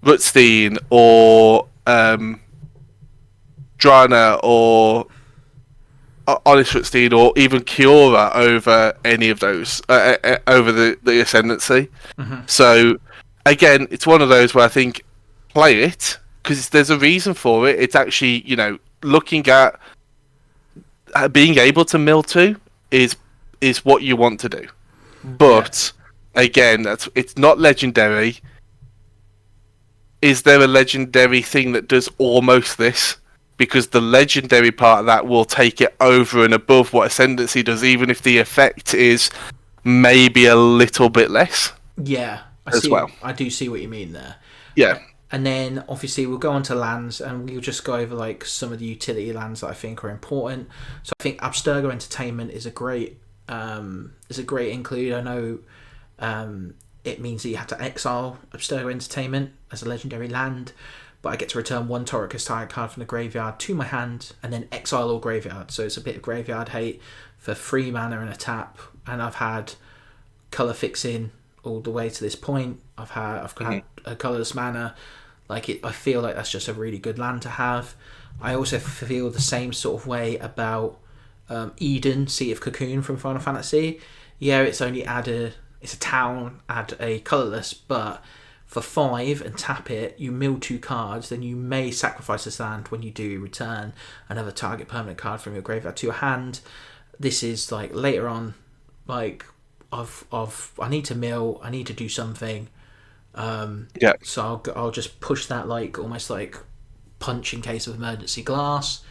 Rutstein or Drana or Honest Rutstein or even Kiora over any of those over the Ascendancy. So again, it's one of those where I think play it because there's a reason for it. It's actually looking at being able to mill 2 is what you want to do. But again, it's not legendary. Is there a legendary thing that does almost this? Because the legendary part of that will take it over and above what Ascendancy does, even if the effect is maybe a little bit less.
I do see what you mean there. And then obviously we'll go on to lands, and we'll just go over like some of the utility lands that I think are important. So I think Abstergo Entertainment is a great include. I know it means that you have to exile Abstergo Entertainment as a legendary land, but I get to return 1 Toricus target card from the graveyard to my hand and then exile all graveyard. So it's a bit of graveyard hate for 3 mana and a tap, and I've had colour fixing all the way to this point. I've had a colourless mana. I feel like that's just a really good land to have. I also feel the same sort of way about Eden, Seat of Cocoon from Final Fantasy. It's only it's a town, add a colourless, but for 5 and tap it, you mill 2 cards, then you may sacrifice this land. When you do, return another target permanent card from your graveyard to your hand. This is like later on, like I need to mill, I need to do something. So I'll just push that, like almost like punch in case of emergency glass.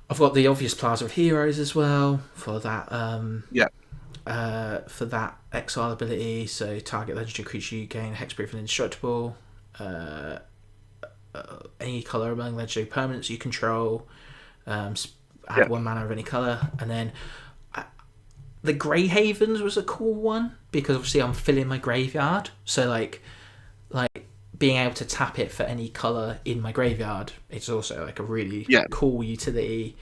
I've got the obvious Plaza of Heroes as well for that. For that exile ability, so target legendary creature you gain hexproof and indestructible. Any colour among legendary permanents you control. Add 1 mana of any colour, and then the Grey Havens was a cool one because obviously I'm filling my graveyard, so like being able to tap it for any colour in my graveyard, it's also like a really cool utility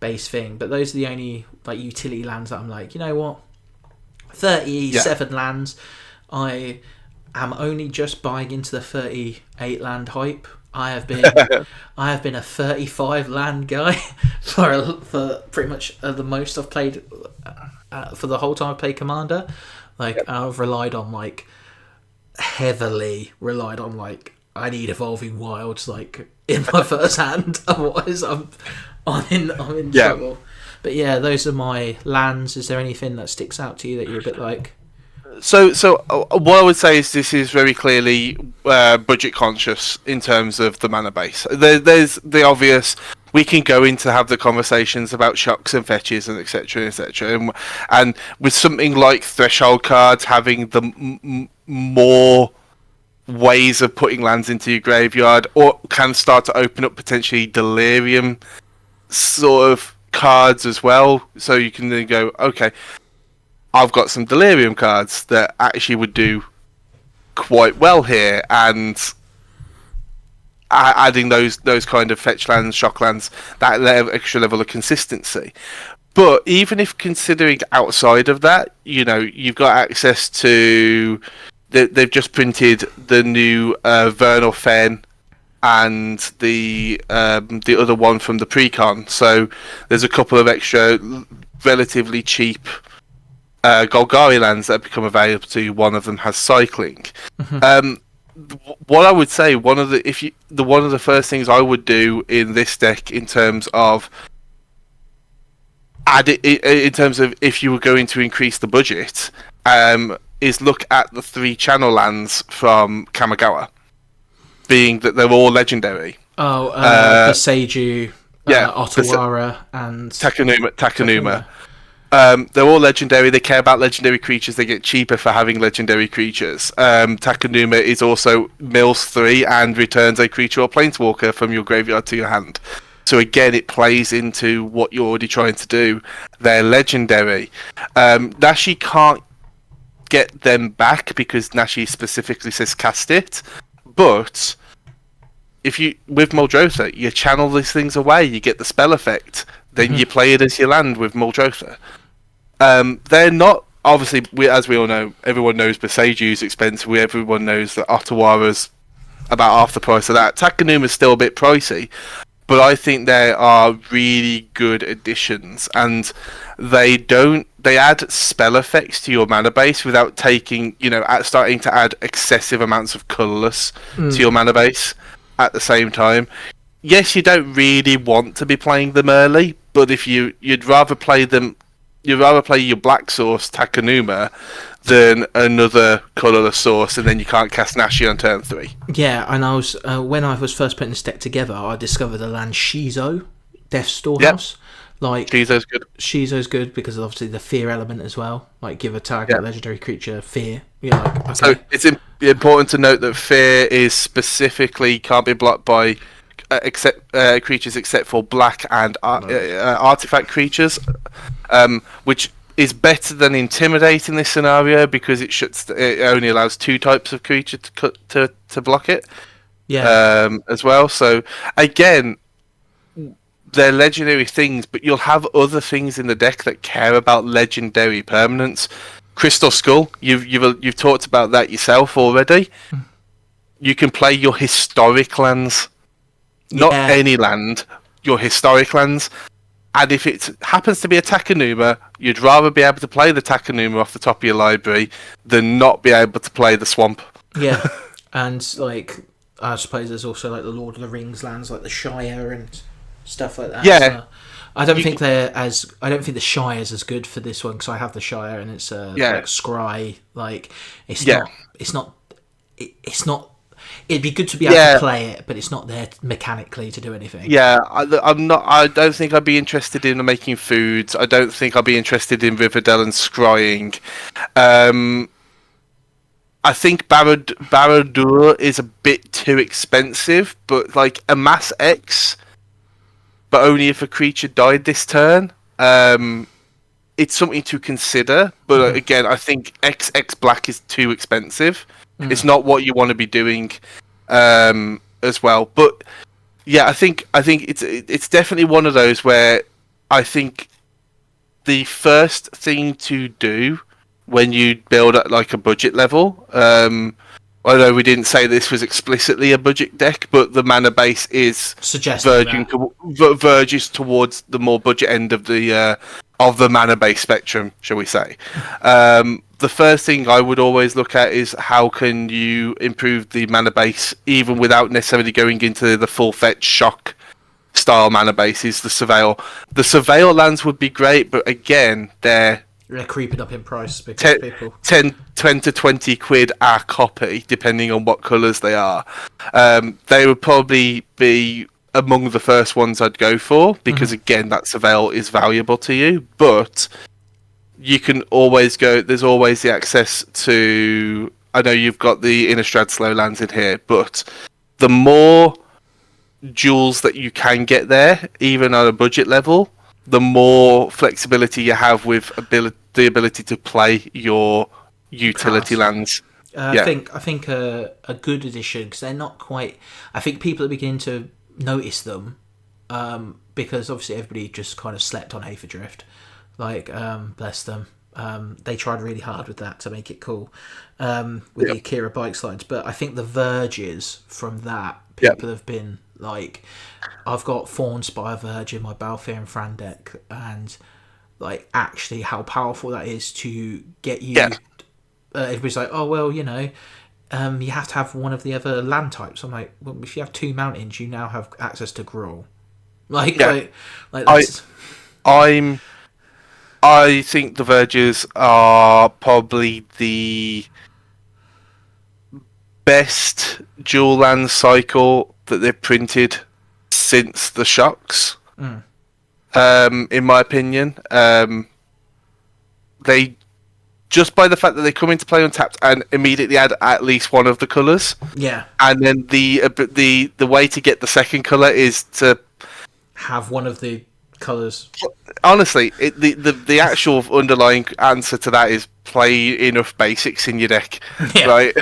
based thing. But those are the only like utility lands that I'm like, you know what, 37 lands. I am only just buying into the 38 land hype. I have been a 35 land guy for pretty much the most I've played for the whole time I've played Commander. I've heavily relied on I need Evolving Wilds in my first hand, otherwise I'm in trouble. But yeah, those are my lands. Is there anything that sticks out to you that you're a bit like?
So what I would say is this is very clearly budget conscious in terms of the mana base. There's the obvious. We can go into have the conversations about shocks and fetches and etc. etc. And with something like threshold cards having the more ways of putting lands into your graveyard, or can start to open up potentially delirium sort of cards as well. So you can then go, okay, I've got some delirium cards that actually would do quite well here, and adding those kind of fetch lands, shock lands, that extra level of consistency. But even if considering outside of that, you've got access to. They've just printed the new Vernal Fen and the other one from the Precon. So there's a couple of extra relatively cheap Golgari lands that have become available to you. One of them has cycling. What I would say, one of the first things I would do in this deck in terms of if you were going to increase the budget, is look at the 3 channel lands from Kamigawa, being that they're all legendary.
The Seiju, Otawara, and Takanuma.
They're all legendary. They care about legendary creatures. They get cheaper for having legendary creatures. Takanuma is also mills 3 and returns a creature or planeswalker from your graveyard to your hand. So again, it plays into what you're already trying to do. They're legendary. Nashi can't get them back because Nashi specifically says cast it. But if you with Muldrotha, you channel these things away. You get the spell effect. Then you play it as your land with Muldrotha. They're not, obviously, as we all know, everyone knows Beseiju's expensive. Everyone knows that Otawara's about half the price of that. Takanuma's still a bit pricey, but I think they are really good additions, and they add spell effects to your mana base without starting to add excessive amounts of colourless to your mana base at the same time. Yes, you don't really want to be playing them early, but if you'd rather play your black source Takanuma than another colourless source, and then you can't cast Nashi on turn 3.
Yeah, and I was when I was first putting this deck together, I discovered the land Shizo, Death's Storehouse.
Shizo's good.
Shizo's good because of obviously the fear element as well. Give a target legendary creature fear. Okay.
So it's important to note that fear is specifically can't be blocked by creatures except for black and artifact creatures, which is better than intimidate in this scenario because it only allows 2 types of creature to block it. As well. So again, they're legendary things, but you'll have other things in the deck that care about legendary permanence. Crystal Skull, you've talked about that yourself already. You can play your historic lands. Not any land, your historic lands. And if it happens to be a Takanuma, you'd rather be able to play the Takanuma off the top of your library than not be able to play the Swamp.
Yeah. And like, I suppose there's also like the Lord of the Rings lands, like the Shire and stuff like that.
Yeah.
So I don't think the Shire's as good for this one because I have the Shire and it's like scry. Like it's not. It'd be good to be able to play it, but it's not there mechanically to do anything.
Yeah, I'm not. I don't think I'd be interested in making foods. I don't think I'd be interested in Riverdale and scrying. I think Barad is a bit too expensive, but like amass X, but only if a creature died this turn. It's something to consider, but again, I think XX black is too expensive. It's not what you want to be doing, as well. But yeah, I think it's definitely one of those where I think the first thing to do when you build at like a budget level, although we didn't say this was explicitly a budget deck, but the mana base is verges towards the more budget end of the mana base spectrum, shall we say. The first thing I would always look at is how can you improve the mana base even without necessarily going into the full fetch shock style mana bases. The surveil lands would be great, but again they're
creeping up in price because people
10 to 20 quid a copy depending on what colours they are. They would probably be among the first ones I'd go for because again that surveil is valuable to you, but you can always go. There's always the access to. I know you've got the Innistrad slow lands in here, but the more jewels that you can get there, even on a budget level, the more flexibility you have with the ability to play your utility lands.
I think a good addition because they're not quite. I think people are beginning to notice them because obviously everybody just kind of slept on Aether Drift. Like, bless them. They tried really hard with that to make it cool with the Akira bike slides. But I think the verges from that, people have been like, I've got Fawnspire Verge in my Balfir and Fran deck, and like actually how powerful that is to get you. Everybody's like, oh well, you have to have one of the other land types. I'm like, well, if you have 2 mountains, you now have access to Gruul. Like that's...
I think the Verges are probably the best dual land cycle that they've printed since the Shocks. In my opinion, they just by the fact that they come into play untapped and immediately add at least one of the colours.
Yeah,
and then the way to get the second colour is to
have one of the colours.
Honestly, the actual underlying answer to that is play enough basics in your deck, right?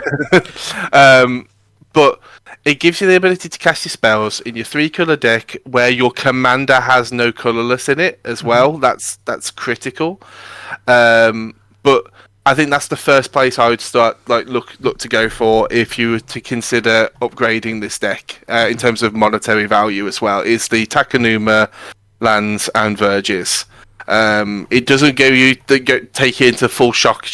But it gives you the ability to cast your spells in your 3-colour deck where your commander has no colourless in it as well. That's critical. But I think that's the first place I would start look to go for if you were to consider upgrading this deck in terms of monetary value as well. Is the Takenuma lands and Verges. It doesn't take you into full shock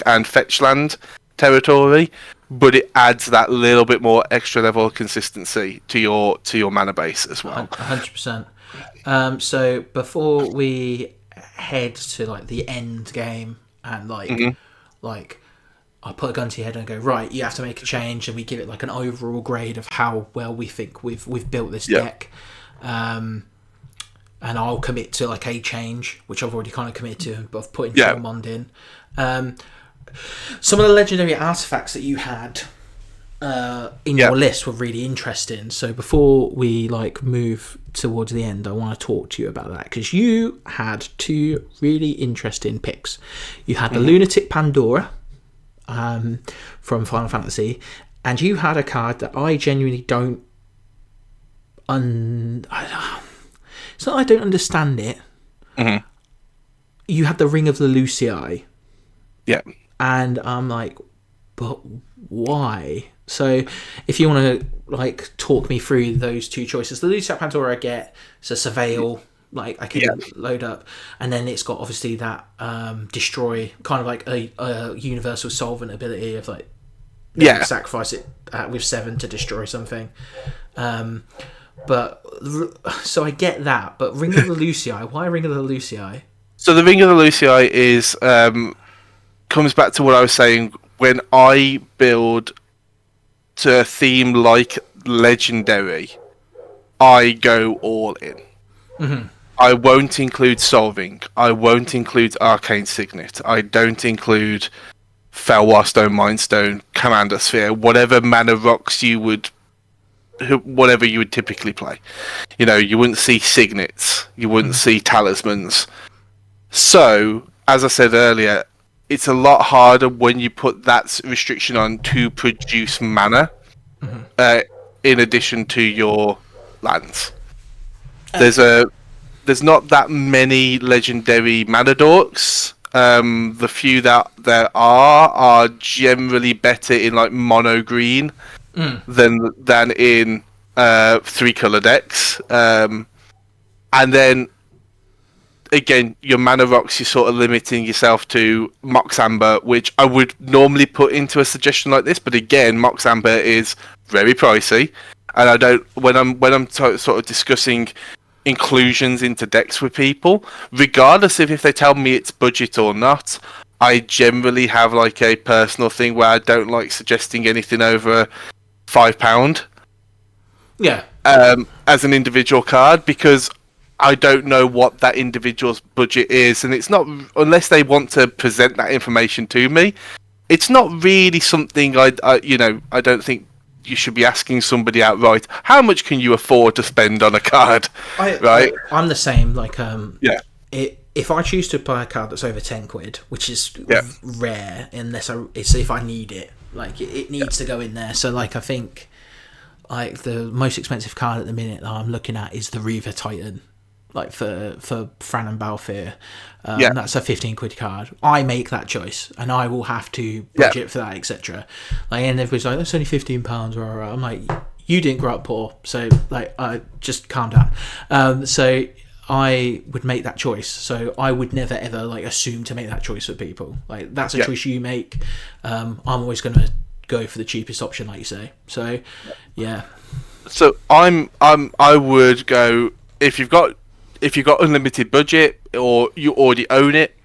and fetch land territory, but it adds that little bit more extra level of consistency to your mana base as well.
100%. So before we head to like the end game and like I put a gun to your head and go, right, you have to make a change, and we give it like an overall grade of how well we think we've built this deck. And I'll commit to like a change, which I've already kind of committed to, but I've put in Tormund in. Some of the legendary artifacts that you had in your list were really interesting. So before we like move towards the end, I want to talk to you about that because you had 2 really interesting picks. You had the Lunatic Pandora from Final Fantasy, and you had a card that I genuinely don't. It's not I don't understand it. You had the Ring of the Lucii.
Yeah.
And I'm like, but why? So if you want to like talk me through those 2 choices, the Lunatic Pandora I get, it's a surveil, like I can load up, and then it's got obviously that destroy, kind of like a universal solvent ability of like then you sacrifice it with 7 to destroy something. But so I get that, but Ring of the Lucii, why Ring of the Lucii?
So the Ring of the Lucii is comes back to what I was saying. When I build to a theme like Legendary, I go all in.
Mm-hmm.
I won't include Solving. I won't include Arcane Signet. I don't include Felwarstone, Mindstone, Commander Sphere, whatever mana rocks you would typically play. You know, you wouldn't see Signets. You wouldn't see Talismans. So, as I said earlier, it's a lot harder when you put that restriction on to produce mana in addition to your lands. There's not that many legendary mana dorks. The few that there are generally better in like mono green than in 3-color decks. And then again, your mana rocks, you're sort of limiting yourself to Mox Amber, which I would normally put into a suggestion like this, but again, Mox Amber is very pricey, and I don't. When I'm sort of discussing inclusions into decks with people, regardless of if they tell me it's budget or not, I generally have like a personal thing where I don't like suggesting anything over £5.
Yeah.
As an individual card, because I don't know what that individual's budget is, and it's not, unless they want to present that information to me, it's not really something I don't think you should be asking somebody outright, how much can you afford to spend on a card? Right?
I'm the same. Like, if I choose to buy a card that's over £10, which is rare, unless it's if I need it, like it needs to go in there. So, like, I think like the most expensive card at the minute that I'm looking at is the Reaver Titan. Like for Fran and Balfour, that's a £15 card. I make that choice, and I will have to budget for that, etc. Like, and everybody's like, "That's only £15." I'm like, "You didn't grow up poor, so like, just calm down." So I would make that choice. So I would never ever like assume to make that choice for people. Like, that's a choice you make. I'm always going to go for the cheapest option, like you say. So yeah.
So I would go if you've got unlimited budget or you already own it,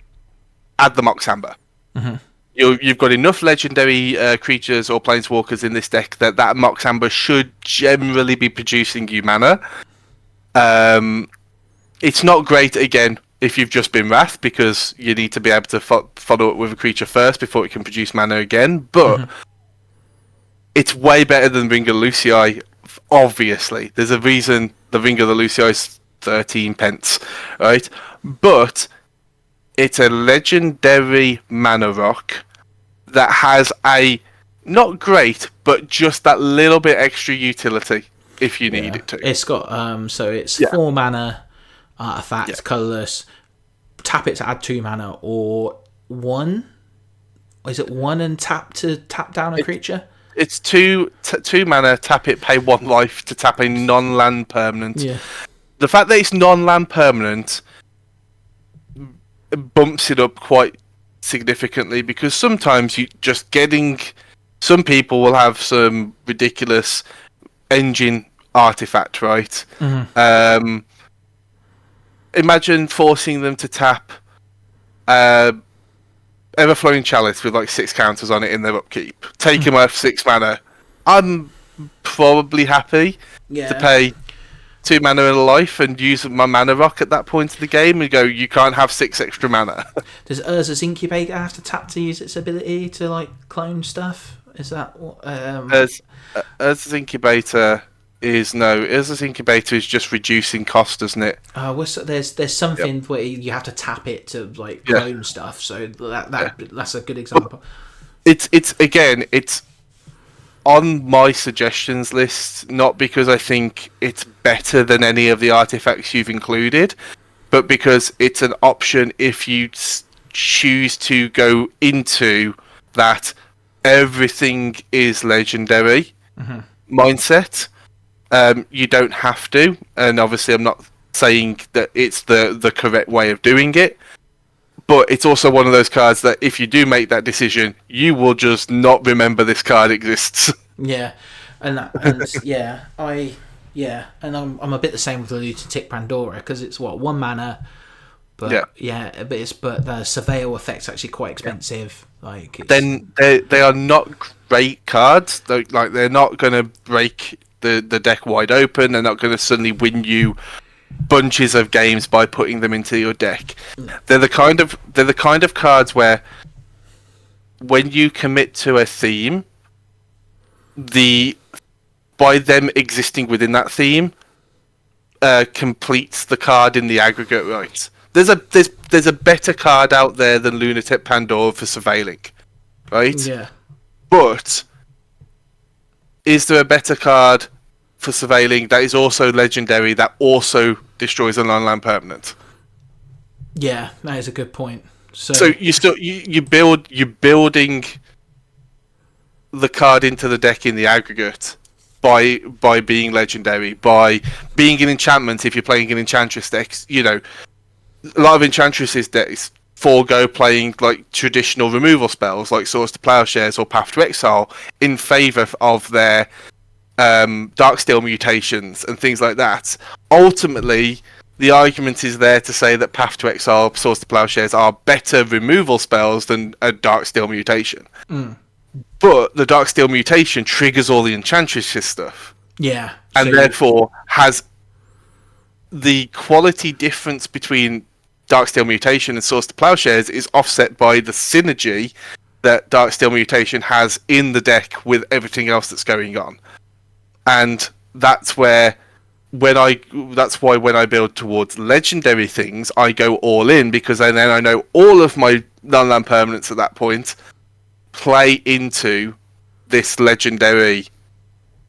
add the Mox Amber.
Mm-hmm.
You've got enough legendary creatures or planeswalkers in this deck that Mox Amber should generally be producing you mana. It's not great, again, if you've just been Wrath, because you need to be able to follow it with a creature first before it can produce mana again, but it's way better than Ring of Lucii, obviously. There's a reason the Ring of the Lucii is 13 pence, right? But it's a legendary mana rock that has a not great, but just that little bit extra utility if you need it to.
It's got so it's 4 mana artifact, colorless. Tap it to add 2 mana, or 1. Is it 1 and tap to tap down a creature?
It's 2 mana, tap it, pay 1 life to tap a non-land permanent.
Yeah.
The fact that it's non-land permanent bumps it up quite significantly, because sometimes some people will have some ridiculous engine artifact, right?
Mm-hmm.
Imagine forcing them to tap Everflowing Chalice with like 6 counters on it in their upkeep. Take them off 6 mana. I'm probably happy to pay 2 mana in a life and use my mana rock at that point of the game and go, you can't have 6 extra mana.
Does Urza's Incubator have to tap to use its ability to like clone stuff? Is that what
Urza's Incubator Urza's Incubator is just reducing cost, isn't it?
There's something where you have to tap it to like clone stuff, so that's a good example.
It's on my suggestions list, not because I think it's better than any of the artifacts you've included, but because it's an option if you choose to go into that everything is legendary mindset. You don't have to, and obviously I'm not saying that it's the correct way of doing it, But it's also one of those cards that if you do make that decision, you will just not remember this card exists.
Yeah, and I'm a bit the same with the Lunatic Pandora, because it's 1 mana, but but the surveil effect's actually quite expensive. Like,
then they are not great cards. They're not going to break the deck wide open. They're not going to suddenly win you bunches of games by putting them into your deck. They're the kind of cards where when you commit to a theme, by them existing within that theme completes the card in the aggregate, right? There's a better card out there than Lunatic Pandora for surveilling, right?
Yeah.
But is there a better card for surveilling that is also legendary that also destroys a non-land permanent?
Yeah, that is a good point.
So you're building the card into the deck in the aggregate by being legendary, by being an enchantment. If you're playing an enchantress deck, you know, a lot of enchantresses decks forego playing like traditional removal spells like Swords to Plowshares or Path to Exile in favour of their Darksteel mutations and things like that. Ultimately, the argument is there to say that Path to Exile, Swords to Plowshares are better removal spells than a Darksteel mutation. But the Darksteel mutation triggers all the Enchantress stuff.
Yeah.
And therefore has the quality difference between Darksteel mutation and Swords to Plowshares is offset by the synergy that Darksteel mutation has in the deck with everything else that's going on. And that's why when I build towards legendary things, I go all in, because then I know all of my non-land permanents at that point play into this legendary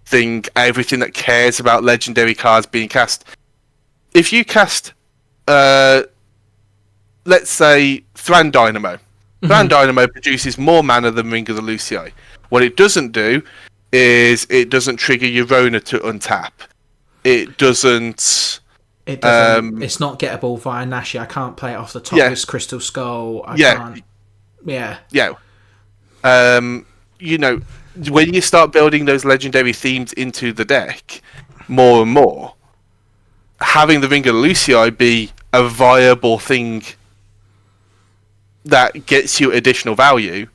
thing, everything that cares about legendary cards being cast. If you cast, let's say, Thran Dynamo. Thran Dynamo produces more mana than Ring of the Lucii. What it doesn't do is it doesn't trigger your Rona to untap. It doesn't...
it's not gettable via Nashi. I can't play it off the top of this Crystal Skull. I can't... Yeah.
You know, when you start building those legendary themes into the deck more and more, having the Ring of the Lucii be a viable thing that gets you additional value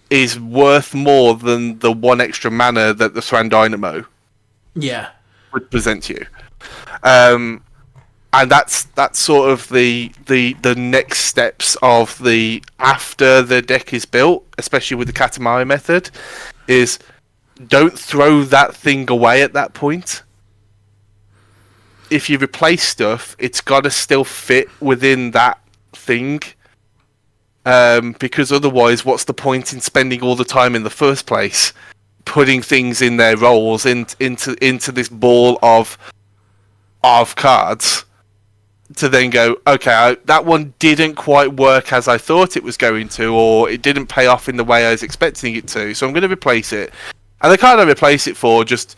is worth more than the 1 extra mana that the Thran Dynamo would present you. And that's sort of the next steps of the after the deck is built, especially with the Katamari method, is don't throw that thing away at that point. If you replace stuff, it's got to still fit within that thing. Because otherwise, what's the point in spending all the time in the first place putting things in their roles into this ball of cards to then go, okay, that one didn't quite work as I thought it was going to, or it didn't pay off in the way I was expecting it to, so I'm going to replace it. And the card I replace it for just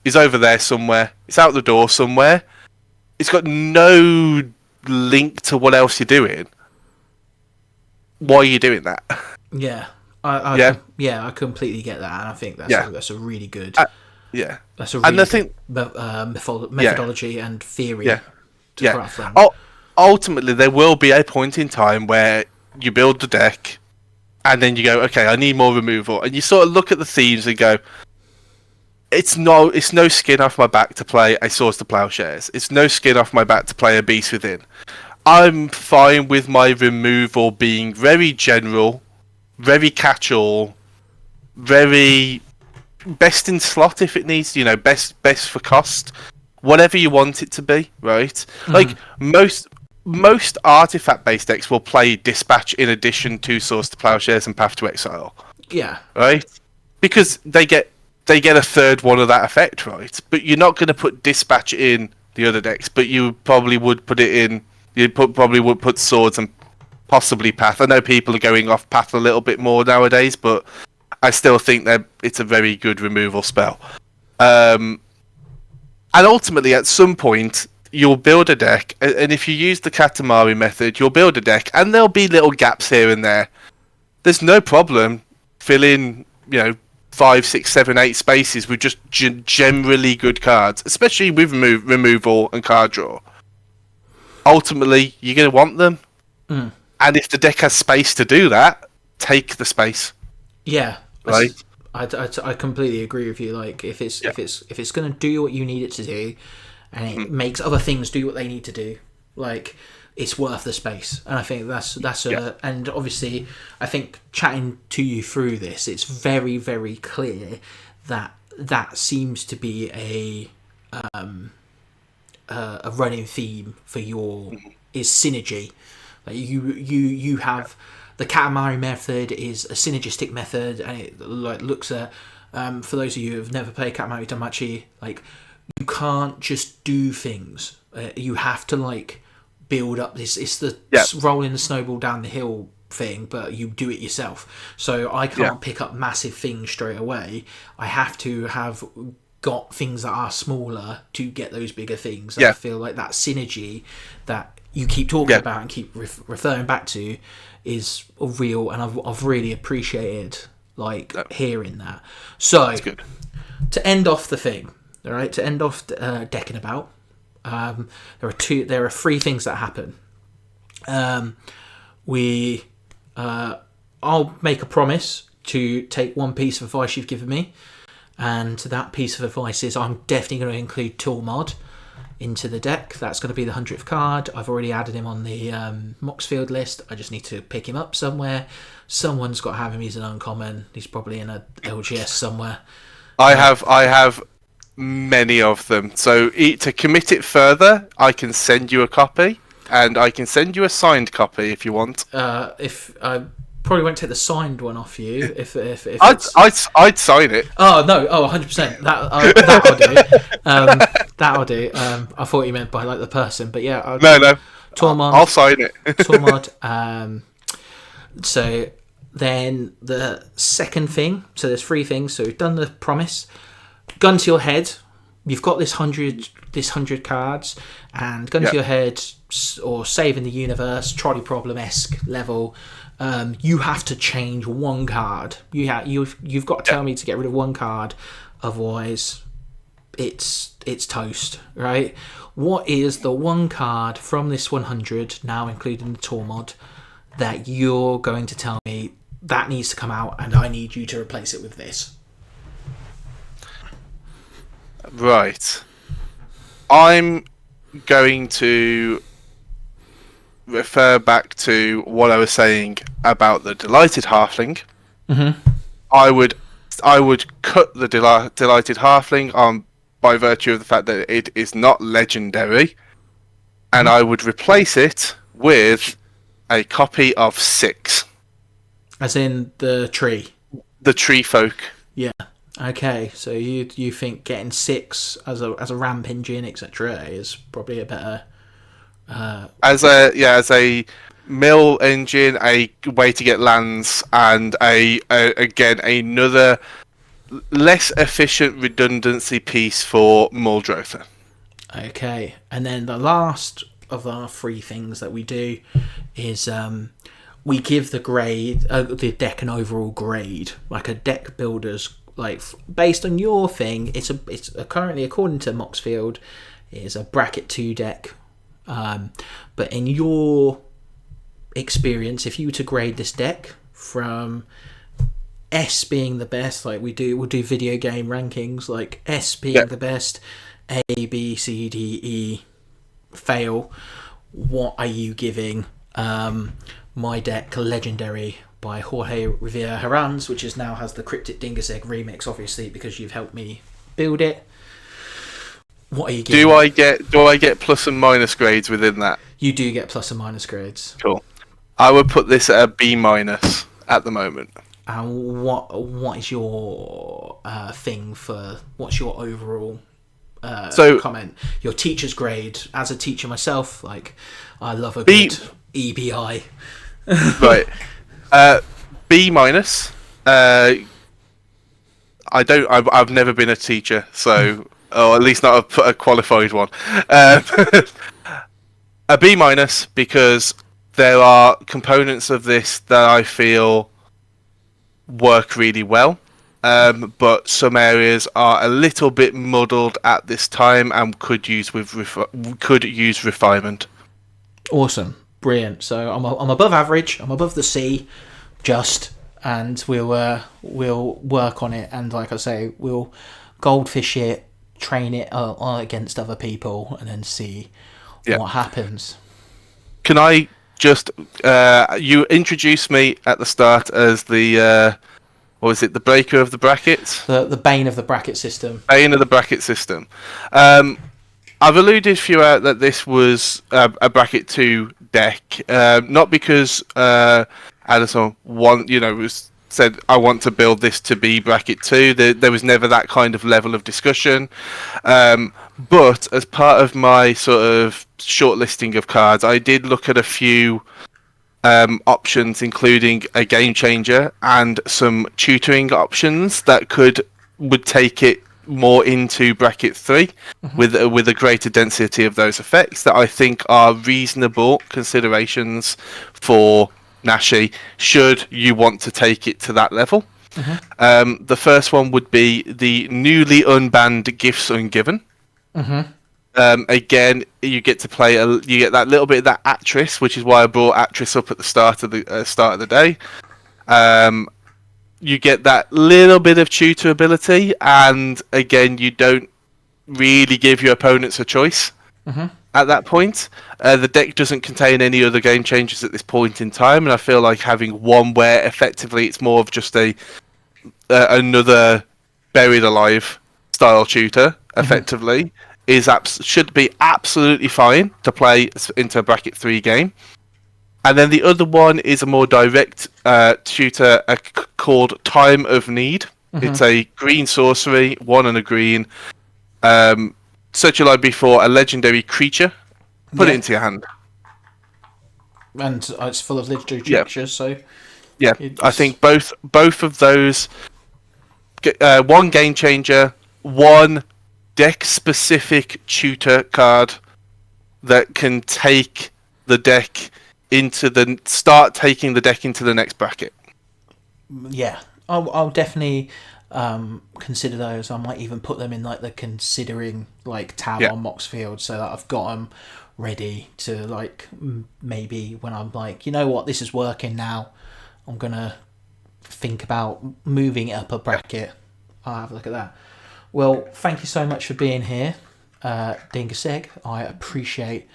is over there somewhere. It's out the door somewhere. It's got no link to what else you're doing. Why are you doing that?
Yeah. I completely get that, and I think that's a really good... That's a really good methodology and theory to craft from.
Ultimately, there will be a point in time where you build the deck, and then you go, okay, I need more removal. And you sort of look at the themes and go, it's no skin off my back to play a Swords to Plowshares. It's no skin off my back to play a Beast Within. I'm fine with my removal being very general, very catch-all, very best in slot if it needs, best for cost, whatever you want it to be, right? Like most artifact-based decks will play Dispatch in addition to Swords to Plowshares and Path to Exile.
Yeah.
Right? Because they get a third one of that effect, right? But you're not going to put Dispatch in the other decks, but you probably would put it in. You probably would put Swords and possibly Path. I know people are going off Path a little bit more nowadays, but I still think that it's a very good removal spell. And ultimately, at some point, you'll build a deck, and if you use the Katamari method, you'll build a deck, and there'll be little gaps here and there. There's no problem filling, 5, 6, 7, 8 spaces with just generally good cards, especially with removal and card draw. Ultimately, you're going to want them, and if the deck has space to do that, take the space.
Yeah,
right.
I completely agree with you. Like, if it's going to do what you need it to do, and it makes other things do what they need to do, like, it's worth the space. And I think and obviously, I think chatting to you through this, it's very, very clear that seems to be a running theme for your is synergy. Like, you have the Katamari method is a synergistic method, and it looks at for those of you who have never played Katamari Damacy, like, you can't just do things. You have to build up this. It's the rolling the snowball down the hill thing, but you do it yourself. So I can't pick up massive things straight away. I have to have got things that are smaller to get those bigger things. I feel like that synergy that you keep talking about and keep referring back to is real, and I've really appreciated hearing that. So
that's good.
To end off the thing, all right, to end off Decking About, there are 3 things that happen. I'll make a promise to take one piece of advice you've given me, and that piece of advice is I'm definitely going to include Tool Mod into the deck. That's going to be the 100th card. I've already added him on the Moxfield list. I just need to pick him up somewhere. Someone's got to have him. He's an uncommon. He's probably in a LGS somewhere.
I have many of them. So to commit it further, I can send you a copy, and I can send you a signed copy if you want.
If I probably won't take the signed one off you. If
I'd sign it.
Oh no! Oh, 100%. That'll do. That'll do. I thought you meant by the person, but yeah.
No.
Tormod.
I'll sign it.
Tormod. So then the second thing. So there's 3 things. So we've done the promise. Gun to your head. You've got this 100 cards, and gun to your head, or saving the universe, trolley problem-esque level. You have to change one card. You've got to tell me to get rid of one card, otherwise it's toast, right? What is the one card from this 100, now including the tour mod, that you're going to tell me that needs to come out and I need you to replace it with this?
Right. I'm going to refer back to what I was saying about the Delighted Halfling. I would cut the Delighted Halfling by virtue of the fact that it is not legendary, and I would replace it with a copy of 6.
As in the tree?
The tree folk. Yeah.
Okay, so you think getting 6 as a ramp engine, etc., is probably a better...
As a mill engine, a way to get lands, and again another less efficient redundancy piece for Muldrotha.
Okay, and then the last of our 3 things that we do is we give the deck an overall grade, like a deck builder's, based on your thing. It's currently, according to Moxfield, is a bracket 2 deck. But in your experience, if you were to grade this deck from S being the best, we'll do video game rankings, S being the best, A, B, C, D, E, fail, what are you giving my deck Legendary by Jorge Rivera Herranz, which now has the Cryptic Dingusegg remix, obviously, because you've helped me build it? What are you giving?
Do I get plus and minus grades within that?
You do get plus and minus grades.
Cool. I would put this at a B- at the moment.
And what is your thing for? What's your overall comment? Your teacher's grade. As a teacher myself, I love a good EBI.
Right. B-. I've never been a teacher, so or at least not a qualified one. Um, a B minus, because there are components of this that I feel work really well, but some areas are a little bit muddled at this time and could use refinement.
Awesome, brilliant. So I'm above average. I'm above the C, just, and we'll work on it. And like I say, we'll goldfish it, train it against other people, and then see what happens.
Can I just you introduced me at the start as the what was it, the breaker of the brackets?
The bane of the bracket system.
Bane of the bracket system. I've alluded throughout that this was a bracket 2 deck, not because Addison said I want to build this to be bracket 2. There was never that kind of level of discussion. But as part of my sort of shortlisting of cards, I did look at a few options, including a game changer and some tutoring options that would take it more into bracket 3 with a greater density of those effects that I think are reasonable considerations for Nashi should you want to take it to that level. The first one would be the newly unbanned Gifts Ungiven. Again, you get to play you get that little bit of that actress, which is why I brought actress up at the start of the day. You get that little bit of tutor ability, and again, you don't really give your opponents a choice at that point. The deck doesn't contain any other game changes at this point in time, and I feel like having one where effectively it's more of just another buried alive style tutor, effectively, should be absolutely fine to play into a bracket 3 game. And then the other one is a more direct tutor called Time of Need. It's a green sorcery, 1 and a green. Search your library for a legendary creature. Put it into your hand.
And it's full of legendary creatures, so...
Yeah, I think both of those... one game changer, one deck-specific tutor card that can take the deck start taking the deck into the next bracket.
Yeah, I'll definitely consider those. I might even put them in like the considering tab on Moxfield, so that I've got them ready to maybe when I'm like, you know what, this is working now, I'm gonna think about moving it up a bracket. I'll have a look at that. Well, thank you so much for being here, dingusegg. I appreciate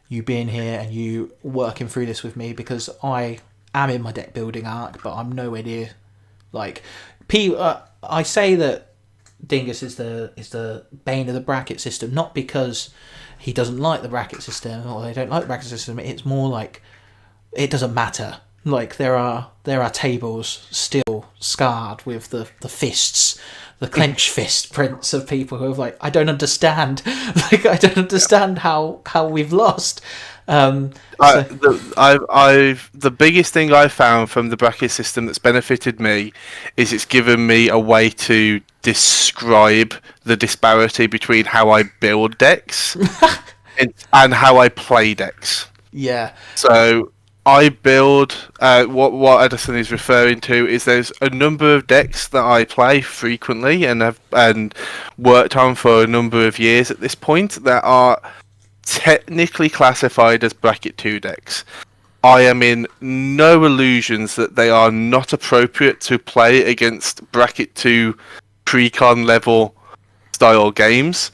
you being here and you working through this with me, because I am in my deck building arc, but I'm nowhere near I say that Dingus is the bane of the bracket system, not because he doesn't like the bracket system or they don't like the bracket system. It's more like it doesn't matter. Like there are tables still scarred with the fists, the clenched fist prints of people who have I don't understand. I don't understand how we've lost.
The biggest thing I found from the bracket system that's benefited me is it's given me a way to describe the disparity between how I build decks and how I play decks.
Yeah.
So I build what Edison is referring to is there's a number of decks that I play frequently and have worked on for a number of years at this point that are technically classified as bracket 2 decks. I am in no illusions that they are not appropriate to play against bracket 2 pre-con level style games,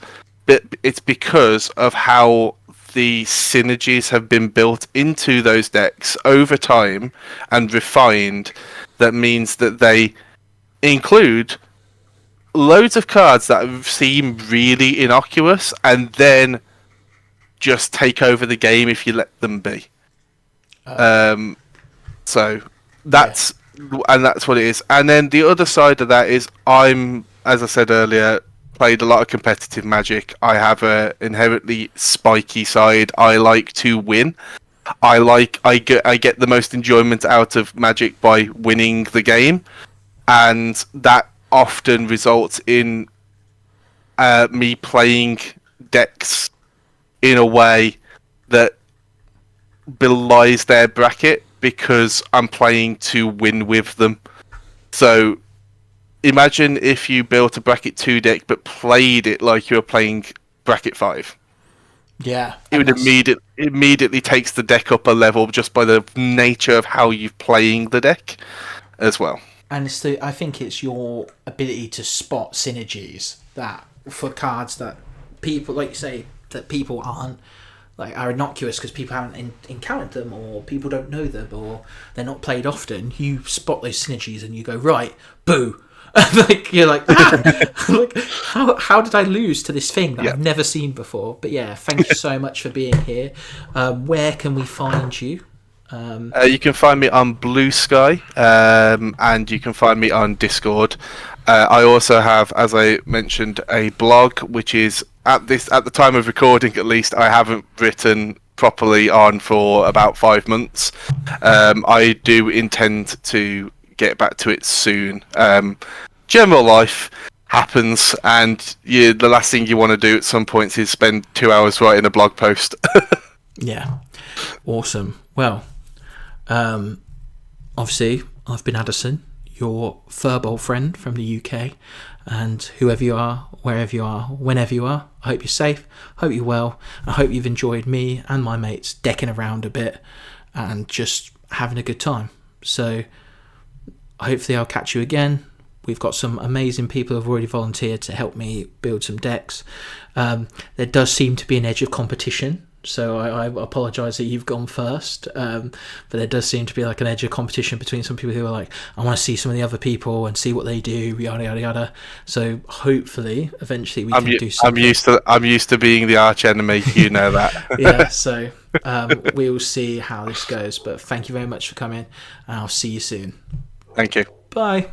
but it's because of how the synergies have been built into those decks over time and refined, that means that they include loads of cards that seem really innocuous and then just take over the game if you let them be. So that's what it is. And then the other side of that is as I said earlier, played a lot of competitive Magic. I have a inherently spiky side. I like to win. I get the most enjoyment out of Magic by winning the game, and that often results in me playing decks in a way that belies their bracket because I'm playing to win with them. So imagine if you built a bracket 2 deck but played it like you were playing bracket 5.
Yeah.
It would immediately takes the deck up a level just by the nature of how you're playing the deck as well.
And I think it's your ability to spot synergies that for cards that people, like you say, that people aren't, like, are innocuous because people haven't encountered them, or people don't know them, or they're not played often. You spot those synergies and you go, right, boo. Like, you're like, like, how did I lose to this thing that I've never seen before? But yeah, thank you so much for being here. Where can we find you?
You can find me on Blue Sky, and you can find me on Discord. I also have, as I mentioned, a blog, which is at the time of recording, at least, I haven't written properly on for about 5 months. I do intend to get back to it soon. General life happens, and the last thing you want to do at some points is spend 2 hours writing a blog post.
Yeah, awesome. Well, obviously, I've been Addison, your furball friend from the UK, and whoever you are, wherever you are, whenever you are, I hope you're safe, hope you're well, and I hope you've enjoyed me and my mates decking around a bit and just having a good time. So hopefully I'll catch you again. We've got some amazing people who have already volunteered to help me build some decks. There does seem to be an edge of competition, so I apologise that you've gone first, but there does seem to be like an edge of competition between some people who are like, I want to see some of the other people and see what they do, yada yada yada. So hopefully eventually we can do something.
I'm used to being the arch enemy, you know that.
Yeah, so we will see how this goes, but thank you very much for coming, and I'll see you soon.
Thank you.
Bye.